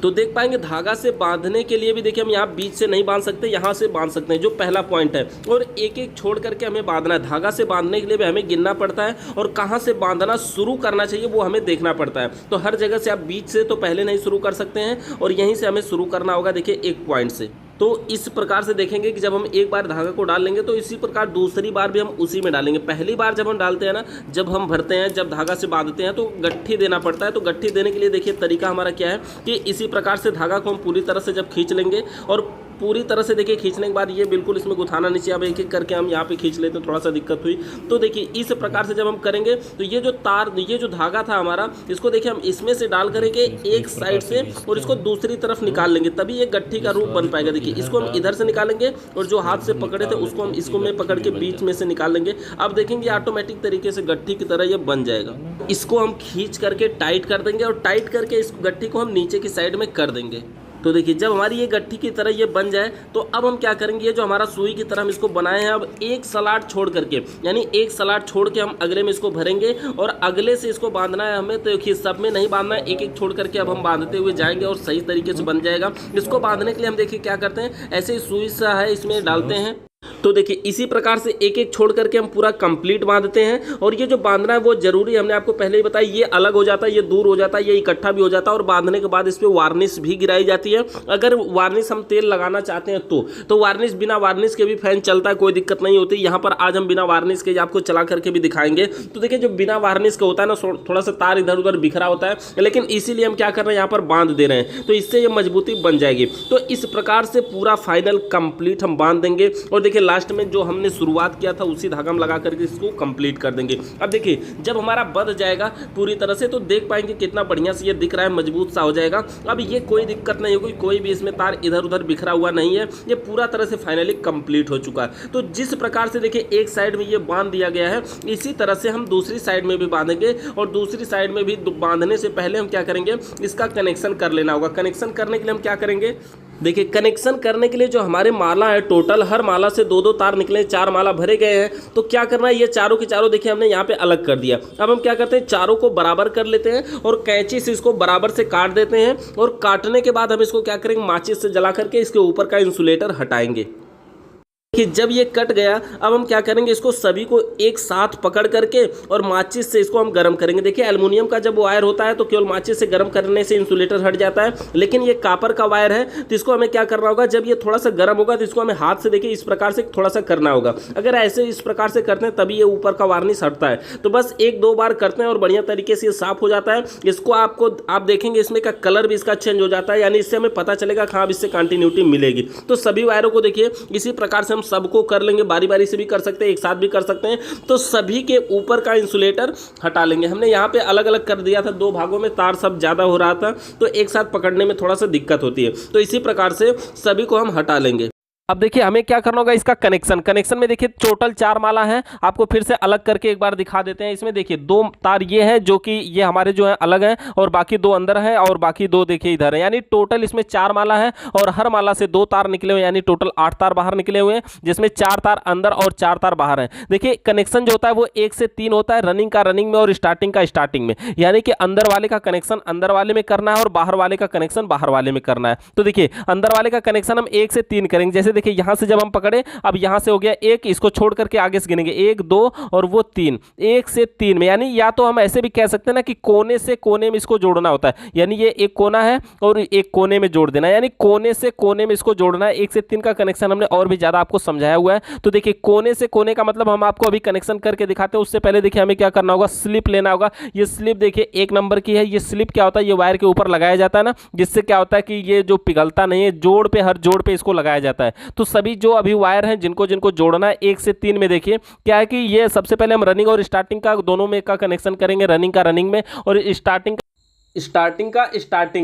तो देख पाएंगे धागा से बांधने के लिए भी देखिए हम यहाँ बीच से नहीं बांध सकते, यहाँ से बांध सकते हैं, जो पहला पॉइंट है, और एक एक छोड़ करके हमें बांधना है। धागा से बांधने के लिए भी हमें गिनना पड़ता है, और कहाँ से बांधना शुरू करना चाहिए वो हमें देखना पड़ता है। तो हर जगह से आप बीच से तो पहले नहीं शुरू कर सकते हैं, और यहीं से हमें शुरू करना होगा देखिए एक पॉइंट से। तो इस प्रकार से देखेंगे कि जब हम एक बार धागा को डाल लेंगे तो इसी प्रकार दूसरी बार भी हम उसी में डालेंगे। पहली बार जब हम डालते हैं ना, जब हम भरते हैं, जब धागा से बांधते हैं तो गट्ठी देना पड़ता है। तो गट्ठी देने के लिए देखिए तरीका हमारा क्या है कि इसी प्रकार से धागा को हम पूरी तरह से जब खींच लेंगे, और पूरी तरह से देखिए खींचने के बाद ये बिल्कुल इसमें गुथाना नीचे, अब एक एक करके हम यहाँ पे खींच लेते हैं, थोड़ा सा दिक्कत हुई। तो देखिए इस प्रकार से जब हम करेंगे तो ये जो तार, ये जो धागा था हमारा, इसको देखिए हम इसमें से डाल करके एक साइड से और इसको दूसरी तरफ निकाल लेंगे, तभी ये गट्ठी का रूप बन पाएगा। देखिए इसको हम इधर से निकालेंगे, और जो हाथ से पकड़े थे उसको हम इसको में पकड़ के बीच में से निकाल लेंगे। अब देखेंगे ऑटोमेटिक तरीके से गट्ठी की तरह ये बन जाएगा। इसको हम खींच करके टाइट कर देंगे, और टाइट करके इस गट्ठी को हम नीचे की साइड में कर देंगे। तो देखिए जब हमारी ये गट्ठी की तरह ये बन जाए तो अब हम क्या करेंगे, ये जो हमारा सुई की तरह हम इसको बनाए हैं, अब एक सलाट छोड़ करके, यानी एक सलाट छोड़ के हम अगले में इसको भरेंगे, और अगले से इसको बांधना है हमें। तो देखिए सब में नहीं बांधना है, एक एक छोड़ करके अब हम बांधते हुए जाएंगे और सही तरीके से बन जाएगा। इसको बांधने के लिए हम देखिए क्या करते हैं, ऐसे ही सुई सा है इसमें डालते हैं। तो देखिए इसी प्रकार से एक एक छोड़ करके हम पूरा कंप्लीट बांधते हैं, और ये जो बांधना है वो जरूरी है, हमने आपको पहले ही बताया। ये अलग हो जाता है, ये दूर हो जाता है, ये इकट्ठा भी हो जाता है, और बांधने के बाद इस पर वार्निश भी गिराई जाती है। अगर वार्निश हम तेल लगाना चाहते हैं तो वार्निश, बिना वार्निश के भी फैन चलता है, कोई दिक्कत नहीं होती। यहाँ पर आज हम बिना वार्निश के आपको चला करके भी दिखाएंगे। तो देखिए जो बिना वार्निश का होता है ना, थोड़ा सा तार इधर उधर बिखरा होता है, लेकिन इसीलिए हम क्या कर रहे हैं, यहाँ पर बांध दे रहे हैं, तो इससे ये मजबूती बन जाएगी। तो इस प्रकार से पूरा फाइनल कंप्लीट हम बांध देंगे, और देखिए लास्ट में जो हमने शुरुआत किया था उसी धागा में लगा करके इसको कंप्लीट कर देंगे। अब देखिए जब हमारा बंध जाएगा पूरी तरह से तो देख पाएंगे कितना बढ़िया से ये दिख रहा है, मजबूत सा हो जाएगा। अब ये कोई दिक्कत नहीं होगी, कोई भी इसमें तार इधर उधर बिखरा हुआ नहीं है, ये पूरा तरह से फाइनली कंप्लीट हो चुका है। तो जिस प्रकार से देखिए एक साइड में ये बांध दिया गया है, इसी तरह से हम दूसरी साइड में भी बांधेंगे, और दूसरी साइड में भी बांधने से पहले हम क्या करेंगे, इसका कनेक्शन कर लेना होगा। कनेक्शन करने के लिए हम क्या करेंगे, देखिए कनेक्शन करने के लिए जो हमारे माला है टोटल हर माला से दो दो तार निकले, 4 माला भरे गए हैं। तो क्या करना है, ये चारों के चारों देखिए हमने यहाँ पे अलग कर दिया। अब हम क्या करते हैं, चारों को बराबर कर लेते हैं और कैंची से इसको बराबर से काट देते हैं। और काटने के बाद हम इसको क्या करेंगे, माचिस से जला करके इसके ऊपर का इंसुलेटर हटाएंगे कि जब ये कट गया। अब हम क्या करेंगे, इसको सभी को एक साथ पकड़ करके और माचिस से इसको हम गर्म करेंगे। देखिए एल्युमिनियम का जब वायर होता है तो केवल माचिस से गर्म करने से इंसुलेटर हट जाता है, लेकिन ये कॉपर का वायर है तो इसको हमें क्या करना होगा, जब ये थोड़ा सा गर्म होगा तो इसको हमें हाथ से देखिए इस प्रकार से थोड़ा सा करना होगा। अगर ऐसे इस प्रकार से करते हैं तभी ये ऊपर का वार्निश हटता है। तो बस एक दो बार करते हैं और बढ़िया तरीके से ये साफ हो जाता है। इसको आप देखेंगे इसमें का कलर भी इसका चेंज हो जाता है, यानी इससे हमें पता चलेगा हाँ इससे कंटिन्यूटी मिलेगी। तो सभी वायरों को देखिए इसी प्रकार से हम सबको कर लेंगे, बारी बारी से भी कर सकते हैं, एक साथ भी कर सकते हैं। तो सभी के ऊपर का इंसुलेटर हटा लेंगे। हमने यहाँ पे अलग अलग कर दिया था, दो भागों में तार सब ज़्यादा हो रहा था तो एक साथ पकड़ने में थोड़ा सा दिक्कत होती है। तो इसी प्रकार से सभी को हम हटा लेंगे। अब देखिए हमें क्या करना होगा, इसका कनेक्शन में देखिए टोटल 4 माला है। आपको फिर से अलग करके एक बार दिखा देते हैं। इसमें देखिए 2 तार ये हैं जो कि ये हमारे जो है अलग हैं और बाकी 2 अंदर हैं और बाकी 2 देखिए इधर है, यानी टोटल इसमें 4 माला है और हर माला से 2 तार निकले हुए, यानी टोटल 8 तार बाहर निकले हुए हैं, जिसमें 4 तार अंदर और 4 तार बाहर हैं। देखिए कनेक्शन जो होता है वो 1 से 3 होता है, रनिंग का रनिंग में और स्टार्टिंग का स्टार्टिंग में, यानी कि अंदर वाले का कनेक्शन अंदर वाले में करना है और बाहर वाले का कनेक्शन बाहर वाले में करना है। तो देखिए अंदर वाले का कनेक्शन हम 1 से 3 करेंगे। जैसे देखिए यहां से जब हम पकड़े, अब यहां से हो गया 1, इसको छोड़ करके आगे से गिनेंगे 1 2 और वो 3, 1 से 3 में, यानी या तो हम ऐसे भी कह सकते हैं ना कि कोने से कोने में इसको जोड़ना होता है, यानी ये एक कोना है और एक कोने में जोड़ देना, यानी कोने से कोने में इसको जोड़ना है। 1 से 3 का कनेक्शन हमने और भी ज्यादा आपको समझाया हुआ है। तो देखिए कोने से कोने का मतलब हम आपको अभी कनेक्शन करके दिखाते हैं। उससे पहले देखिए हमें क्या करना होगा, स्लिप लेना होगा। ये स्लिप देखिए 1 नंबर की है। ये स्लिप क्या होता है, ये वायर के ऊपर लगाया जाता है ना, जिससे क्या होता है कि ये जो पिघलता नहीं है, जोड़ पे हर जोड़ पे इसको लगाया जाता है। तो सभी जो अभी वायर हैं जिनको जोड़ना है 1 से 3 में, देखिए क्या है कि ये सबसे पहले हम रनिंग और स्टार्टिंग का दोनों में का कनेक्शन करेंगे, रनिंग का रनिंग में और स्टार्टिंग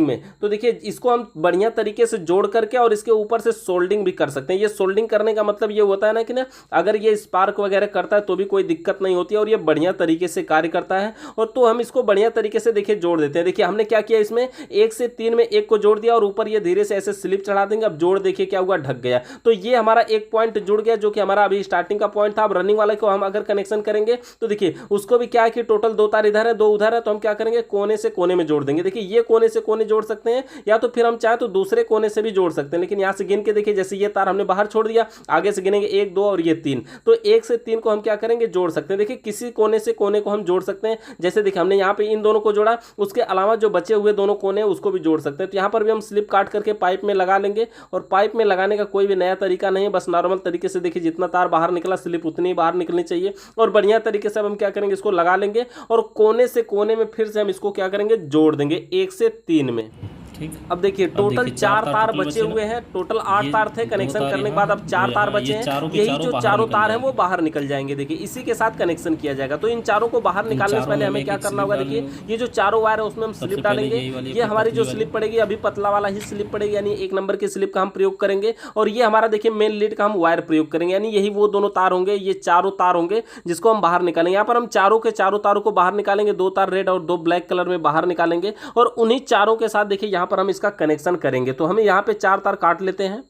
में। तो देखिए इसको हम बढ़िया तरीके से जोड़ करके और इसके ऊपर से सोल्डिंग भी कर सकते हैं। ये सोल्डिंग करने का मतलब ये होता है ना कि ना अगर ये स्पार्क वगैरह करता है तो भी कोई दिक्कत नहीं होती है और ये बढ़िया तरीके से कार्य करता है। और तो हम इसको बढ़िया तरीके से देखिए जोड़ देते हैं। देखिए हमने क्या किया, इसमें 1 से 3 में 1 को जोड़ दिया और ऊपर ये धीरे से ऐसे स्लिप चढ़ा देंगे। अब जोड़ देखिए क्या हुआ, ढक गया। तो ये हमारा एक पॉइंट जुड़ गया जो कि हमारा अभी स्टार्टिंग का पॉइंट था। अब रनिंग वाले को हम अगर कनेक्शन करेंगे तो देखिए उसको भी क्या है कि टोटल 2 तार इधर है 2 उधर है, तो हम क्या करेंगे कोने से कोने में जोड़ देंगे। देखिए ये कोने से कोने जोड़ सकते हैं या तो फिर हम चाहे तो दूसरे कोने से भी जोड़ सकते हैं, लेकिन यहां से गिन के देखिए जैसे ये तार हमने बाहर छोड़ दिया, आगे से गिनेंगे 1 2 और ये 3, तो 1 से 3 को हम क्या करेंगे, जोड़ सकते हैं। देखिए किसी कोने से कोने को हम जोड़ सकते हैं। जैसे देखिए हमने यहाँ पे इन दोनों को जोड़ा, उसके अलावा जो बचे हुए दोनों कोने हैं उसको भी जोड़ सकते हैं। तो यहाँ पर भी हम स्लिप काट करके पाइप में लगा लेंगे और पाइप में लगाने का कोई भी नया तरीका नहीं है, बस नॉर्मल तरीके से देखिए जितना तार बाहर निकला स्लिप उतनी ही बाहर निकलनी चाहिए और बढ़िया तरीके से हम क्या करेंगे इसको लगा लेंगे और कोने से कोने में फिर से हम इसको क्या करेंगे जोड़ देंगे 1 से 3 में। ठीक। अब देखिए टोटल 4 तार बचे हुए हैं, टोटल 8 तार थे कनेक्शन करने के बाद, अब 4 तार बचे हैं। यही जो चारों तार हैं वो बाहर निकल जाएंगे। देखिए इसी के साथ कनेक्शन किया जाएगा। तो इन चारों को बाहर निकालने से पहले हमें क्या करना होगा, देखिए ये जो चारों वायर है उसमें हम स्लिप डालेंगे। ये हमारी जो स्लिप पड़ेगी अभी पतला वाला ही स्लिप पड़ेगी, यानी 1 नंबर की स्लिप का हम प्रयोग करेंगे। और ये हमारा देखिए मेन लीड का हम वायर प्रयोग करेंगे, यानी यही वो दोनों तार होंगे, ये चारों तार होंगे जिसको हम बाहर निकालेंगे। यहाँ पर हम चारों के चारों तारों को बाहर निकालेंगे, 2 तार रेड और 2 ब्लैक कलर में बाहर निकालेंगे और उन्हीं चारों के साथ देखिए यहाँ पर हम इसका कनेक्शन करेंगे। तो हमें यहाँ पे 4 तार काट लेते हैं।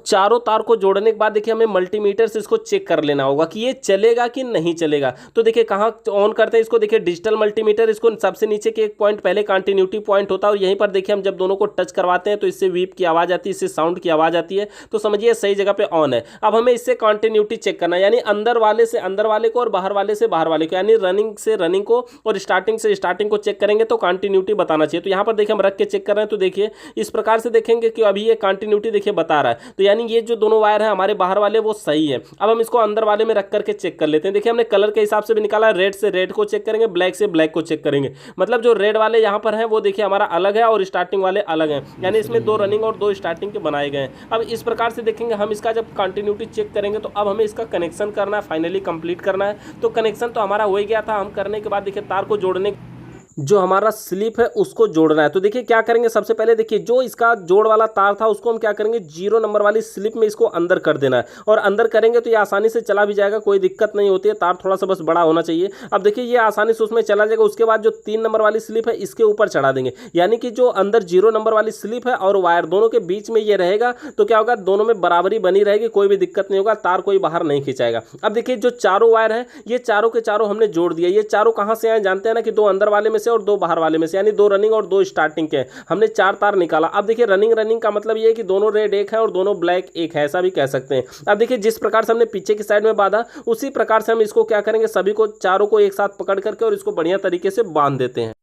चारों तार को जोड़ने के बाद देखिए हमें मल्टीमीटर से इसको चेक कर लेना होगा कि ये चलेगा कि नहीं चलेगा। तो देखिए कहाँ ऑन करते हैं इसको, देखिए डिजिटल मल्टीमीटर, इसको सबसे नीचे के एक पॉइंट पहले कंटिन्यूटी पॉइंट होता है और यहीं पर देखिए हम जब दोनों को टच करवाते हैं तो इससे वीप की आवाज़ आती है, इससे साउंड की आवाज़ आती है। तो समझिए सही जगह पे ऑन है। अब हमें इससे कंटिन्यूटी चेक करना है, यानी अंदर वाले से अंदर वाले को और बाहर वाले से बाहर वाले को, यानी रनिंग से रनिंग को और स्टार्टिंग से स्टार्टिंग को चेक करेंगे तो कंटिन्यूटी बताना चाहिए। तो यहाँ पर देखिए हम रख के चेक कर रहे हैं, तो देखिए इस प्रकार से देखेंगे कि अभी ये कंटिन्यूटी देखिए बता रहा है। तो यानी ये जो दोनों वायर है हमारे बाहर वाले वो सही है। अब हम इसको अंदर वाले में रख करके चेक कर लेते हैं। देखिए हमने कलर के हिसाब से भी निकाला है, रेड से रेड को चेक करेंगे, ब्लैक से ब्लैक को चेक करेंगे। मतलब जो रेड वाले यहाँ पर हैं वो देखिए हमारा अलग है और स्टार्टिंग वाले अलग हैं, यानी इसमें 2 रनिंग और 2 स्टार्टिंग के बनाए गए हैं। अब इस प्रकार से देखेंगे हम इसका जब कंटिन्यूटी चेक करेंगे तो अब हमें इसका कनेक्शन करना है, फाइनली कंप्लीट करना है। तो कनेक्शन तो हमारा हो ही गया था। हम करने के बाद देखिए तार को जोड़ने जो हमारा स्लिप है उसको जोड़ना है। तो देखिए क्या करेंगे, सबसे पहले देखिए जो इसका जोड़ वाला तार था उसको हम क्या करेंगे, 0 नंबर वाली स्लिप में इसको अंदर कर देना है, और अंदर करेंगे तो ये आसानी से चला भी जाएगा, कोई दिक्कत नहीं होती है, तार थोड़ा सा बस बड़ा होना चाहिए। अब देखिए ये आसानी से उसमें चला जाएगा। उसके बाद जो 3 नंबर वाली स्लिप है इसके ऊपर चढ़ा देंगे, यानी कि जो अंदर 0 नंबर वाली स्लिप है और वायर दोनों के बीच में ये रहेगा, तो क्या होगा, दोनों में बराबरी बनी रहेगी, कोई भी दिक्कत नहीं होगा, तार कोई बाहर नहीं खिंचाएगा। अब देखिए जो चारों वायर है ये चारों के चारों हमने जोड़ दिया। ये चारों कहां से आए जानते हैं ना, कि 2 अंदर वाले में से और 2 बाहर वाले में से, यानी 2 रनिंग और 2 स्टार्टिंग के। हमने 4 तार निकाला। अब देखिए रनिंग का मतलब ये है कि दोनों रेड एक है और दोनों ब्लैक एक है, ऐसा भी कह सकते हैं। अब देखिए जिस प्रकार से हमने पीछे की साइड में बांधा उसी प्रकार से हम इसको क्या करेंगे, सभी को चारों को एक साथ पकड़ करके और इसको बढ़िया तरीके से बांध देते हैं।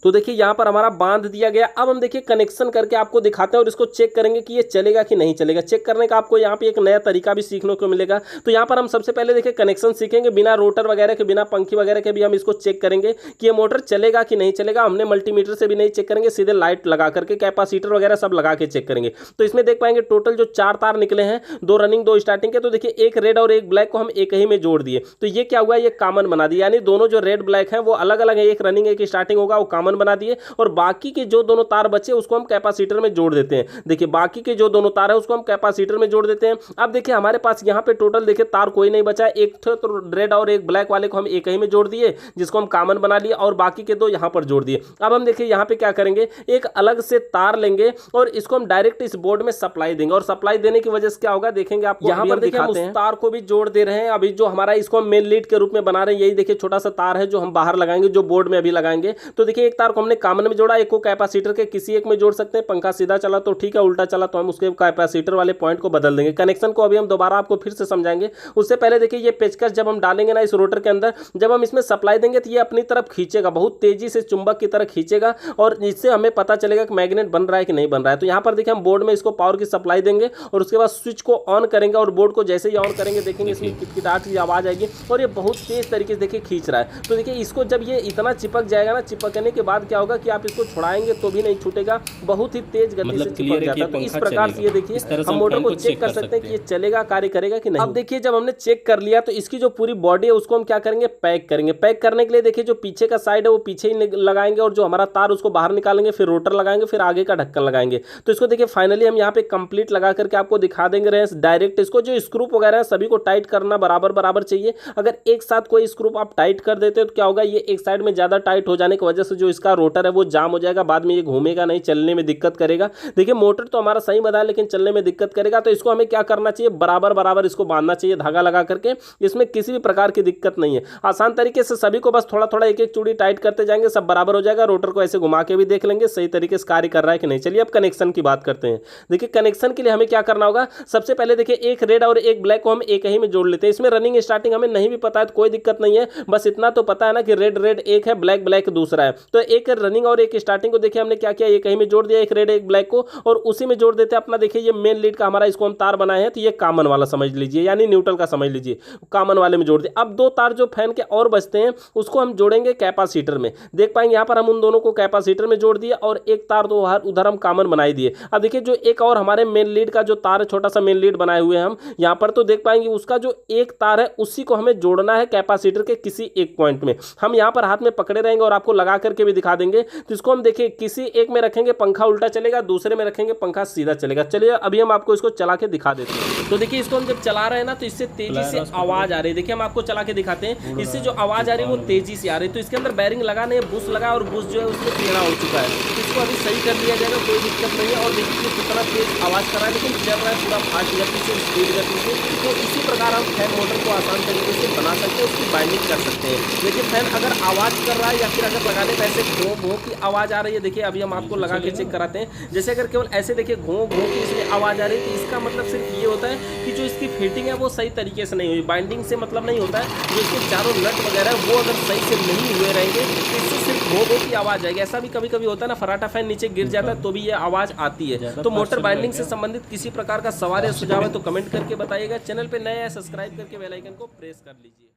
तो देखिए यहाँ पर हमारा बांध दिया गया। अब हम देखिए कनेक्शन करके आपको दिखाते हैं और इसको चेक करेंगे कि ये चलेगा कि नहीं चलेगा। चेक करने का आपको यहाँ पे एक नया तरीका भी सीखने को मिलेगा। तो यहाँ पर हम सबसे पहले देखिए कनेक्शन सीखेंगे, बिना रोटर वगैरह के, बिना पंखी वगैरह के भी हम इसको चेक करेंगे कि ये मोटर चलेगा कि नहीं चलेगा। हमने मल्टीमीटर से भी नहीं चेक करेंगे, सीधे लाइट लगा करके कैपेसिटर वगैरह सब लगा के चेक करेंगे। तो इसमें देख पाएंगे टोटल जो 4 तार निकले हैं, 2 रनिंग 2 स्टार्टिंग के। तो देखिए एक रेड और एक ब्लैक को हम एक ही में जोड़ दिए, तो ये क्या हुआ, ये कॉमन बना दिया, यानी दोनों जो रेड ब्लैक है वो अलग अलग है, एक रनिंग एक स्टार्टिंग होगा, वो कॉमन बना दिए। और बाकी के जो दोनों तार बचे उसको हम कैपेसिटर में जोड़ देते हैं। देखिए बाकी के जो दोनों तार है उसको हम कैपेसिटर में जोड़ देते हैं। अब देखिए हमारे पास यहाँ पे टोटल देखिए तार कोई नहीं बचा है, एक तो रेड और एक ब्लैक वाले को हम एक ही में जोड़ दिए, जिसको हम कॉमन बना लिए, और बाकी के 2 यहाँ पर जोड़ दिए। अब हम देखिए यहाँ पे क्या करेंगे, एक अलग से तार लेंगे और इसको हम डायरेक्ट इस बोर्ड में सप्लाई देंगे, और सप्लाई देने की वजह से क्या होगा देखेंगे आपको। यहाँ पर देखिए हम उस तार को भी जोड़ दे रहे हैं। अभी जो हमारा इसको हम मेन लीड के रूप में बना रहे हैं, यही देखिए छोटा सा तार है जो हम बाहर लगाएंगे, जो बोर्ड में अभी लगाएंगे। तो देखिए एक तार को हमने कॉमन में जोड़ा, एक को कैपेसिटर के किसी एक में जोड़ सकते हैं। पंखा सीधा चला तो ठीक है, उल्टा चला तो हम उसके कैपेसिटर वाले पॉइंट को बदल देंगे। कनेक्शन को अभी हम दोबारा आपको फिर से समझाएंगे। उससे पहले देखिए ये पेचकस जब हम डालेंगे ना इस रोटर के अंदर, जब हम इसमें सप्लाई देंगे तो ये अपनी तरफ खींचेगा, बहुत तेजी से चुंबक की तरह खींचेगा, और इससे हमें पता चलेगा कि मैग्नेट बन रहा है कि नहीं बन रहा है। तो यहाँ पर देखिए हम बोर्ड में इसको पावर की सप्लाई देंगे और उसके बाद स्विच को ऑन करेंगे, और बोर्ड को जैसे ही ऑन करेंगे देखेंगे इसमें किटकिटाहट की आवाज आएगी, और ये बहुत तेज तरीके से देखिए खींच रहा है। तो देखिए इसको जब ये इतना चिपक जाएगा ना, चिपकने के बाद क्या होगा कि आप इसको छुड़ाएंगे तो भी नहीं छूटेगा, बहुत ही तेज गति से चिपक जाता है। तो इस प्रकार से ये देखिए हम मोटर को चेक कर सकते हैं कि ये चलेगा, कार्य करेगा कि नहीं। अब देखिए जब हमने चेक कर लिया तो इसकी जो पूरी बॉडी है उसको हम क्या करेंगे, पैक करेंगे। पैक करने के लिए देखिए जो पीछे का साइड है वो पीछे ही लगाएंगे, और जो हमारा तार उसको बाहर निकालेंगे, फिर रोटर लगाएंगे, फिर आगे का ढक्कन लगाएंगे। तो इसको देखिए फाइनली हम यहाँ पे कंप्लीट लगा करके आपको दिखा देंगे डायरेक्ट। इसको जो स्क्रू वगैरह है सभी को टाइट करना बराबर बराबर चाहिए। अगर एक साथ कोई स्क्रू आप टाइट कर देते हो तो क्या होगा, ये एक साइड में ज्यादा टाइट हो जाने की वजह से जो इसका रोटर है वो जाम हो जाएगा, बाद में ये घूमेगा नहीं, चलने में दिक्कत करेगा। देखिए मोटर तो हमारा सही बना है लेकिन चलने में दिक्कत करेगा। तो इसको हमें क्या करना चाहिए, बराबर बराबर इसको बांधना चाहिए धागा लगा करके। इसमें किसी भी प्रकार की दिक्कत नहीं है, आसान तरीके से सभी को बस थोड़ा थोड़ा एक एक चूड़ी टाइट करते जाएंगे, सब बराबर हो जाएगा। रोटर को ऐसे घुमा के भी देख लेंगे सही तरीके से कार्य कर रहा है कि नहीं। चलिए अब कनेक्शन की बात करते हैं। देखिए कनेक्शन के लिए हमें क्या करना होगा, सबसे पहले देखिए एक रेड और एक ब्लैक को हम एक ही में जोड़ लेते हैं। इसमें रनिंग स्टार्टिंग हमें नहीं भी पता है तो कोई दिक्कत नहीं है, बस इतना तो पता है ना कि रेड रेड एक है, ब्लैक ब्लैक दूसरा है। तो एक रनिंग और एक स्टार्टिंग को देखिए हमने क्या किया, एक ही में जोड़ दिया, एक रेड एक ब्लैक को, और उसी में जोड़ देते हैं अपना। देखिए ये मेन लीड का हमारा इसको हम तार बनाए हैं, तो ये कॉमन वाला समझ लीजिए, यानी न्यूट्रल का समझ लीजिए, कॉमन वाले में जोड़ दिए। अब 2 तार जो फैन के और बचते हैं उसको हम जोड़ेंगे कैपेसिटर में। देख पाएंगे यहाँ पर हम उन दोनों को कैपेसिटर में जोड़ दिए, और एक तार तो उधर हम कॉमन बनाई दिए। अब देखिए जो एक और हमारे मेन लीड का जो तार है, छोटा सा मेन लीड बनाए हुए हैं हम यहाँ पर, तो देख पाएंगे उसका जो एक तार है उसी को हमें जोड़ना है कैपेसिटर के किसी एक पॉइंट में। हम यहाँ पर हाथ में पकड़े रहेंगे और आपको लगा करके भी दिखा देंगे। तो इसको हम देखिए किसी एक में रखेंगे पंखा उल्टा चलेगा, दूसरे में रखेंगे पंखा सीधा चलेगा। चलिए अभी हम आपको इसको चला के दिखा देते हैं। तो देखिए इसको हम जब चला रहे हैं ना तो इससे तेजी से आवाज आ रही है। देखिए हम आपको चला के दिखाते हैं, इससे जो आवाज आ रही है वो तेजी से आ रही है। तो इसके अंदर बैरिंग लगाने बुश लगा, और बुश जो है उसमें टेढ़ा हो चुका है, तो इसको अभी सही कर लिया जाएगा, कोई दिक्कत नहीं है। और देखिए कितना तेज आवाज कर रहा है, लेकिन चल रहा है पूरा फास्ट गति से, स्पीड गति से। तो इसी प्रकार हम फैन मोटर को आसान तरीके से बना सकते हैं, उसकी बाइंडिंग कर सकते हैं। देखिए फैन अगर आवाज कर रहा है या फिर अगर लगाने पर ऐसे घो घो की आवाज आ रही है, देखिए अभी हम आपको लगा के चेक कराते हैं। जैसे अगर केवल ऐसे देखिए घो घो की इसमें आवाज आ रही है, तो इसका मतलब सिर्फ ये होता है कि जो इसकी फिटिंग है वो सही तरीके से नहीं हुई। बाइंडिंग से मतलब नहीं होता है, जो इसके चारों नट वगैरह है वो अगर सही से नहीं हुए रहेंगे तो इससे सिर्फ घो घो की आवाज आएगी। ऐसा भी कभी कभी होता है ना, फराटा फैन नीचे गिर जाता है तो भी ये आवाज आती है। तो मोटर बाइंडिंग से संबंधित किसी प्रकार का सवाल या सुझाव है तो कमेंट करके बताइएगा। चैनल पे नए हैं सब्सक्राइब करके बेल आइकन को प्रेस कर लीजिए।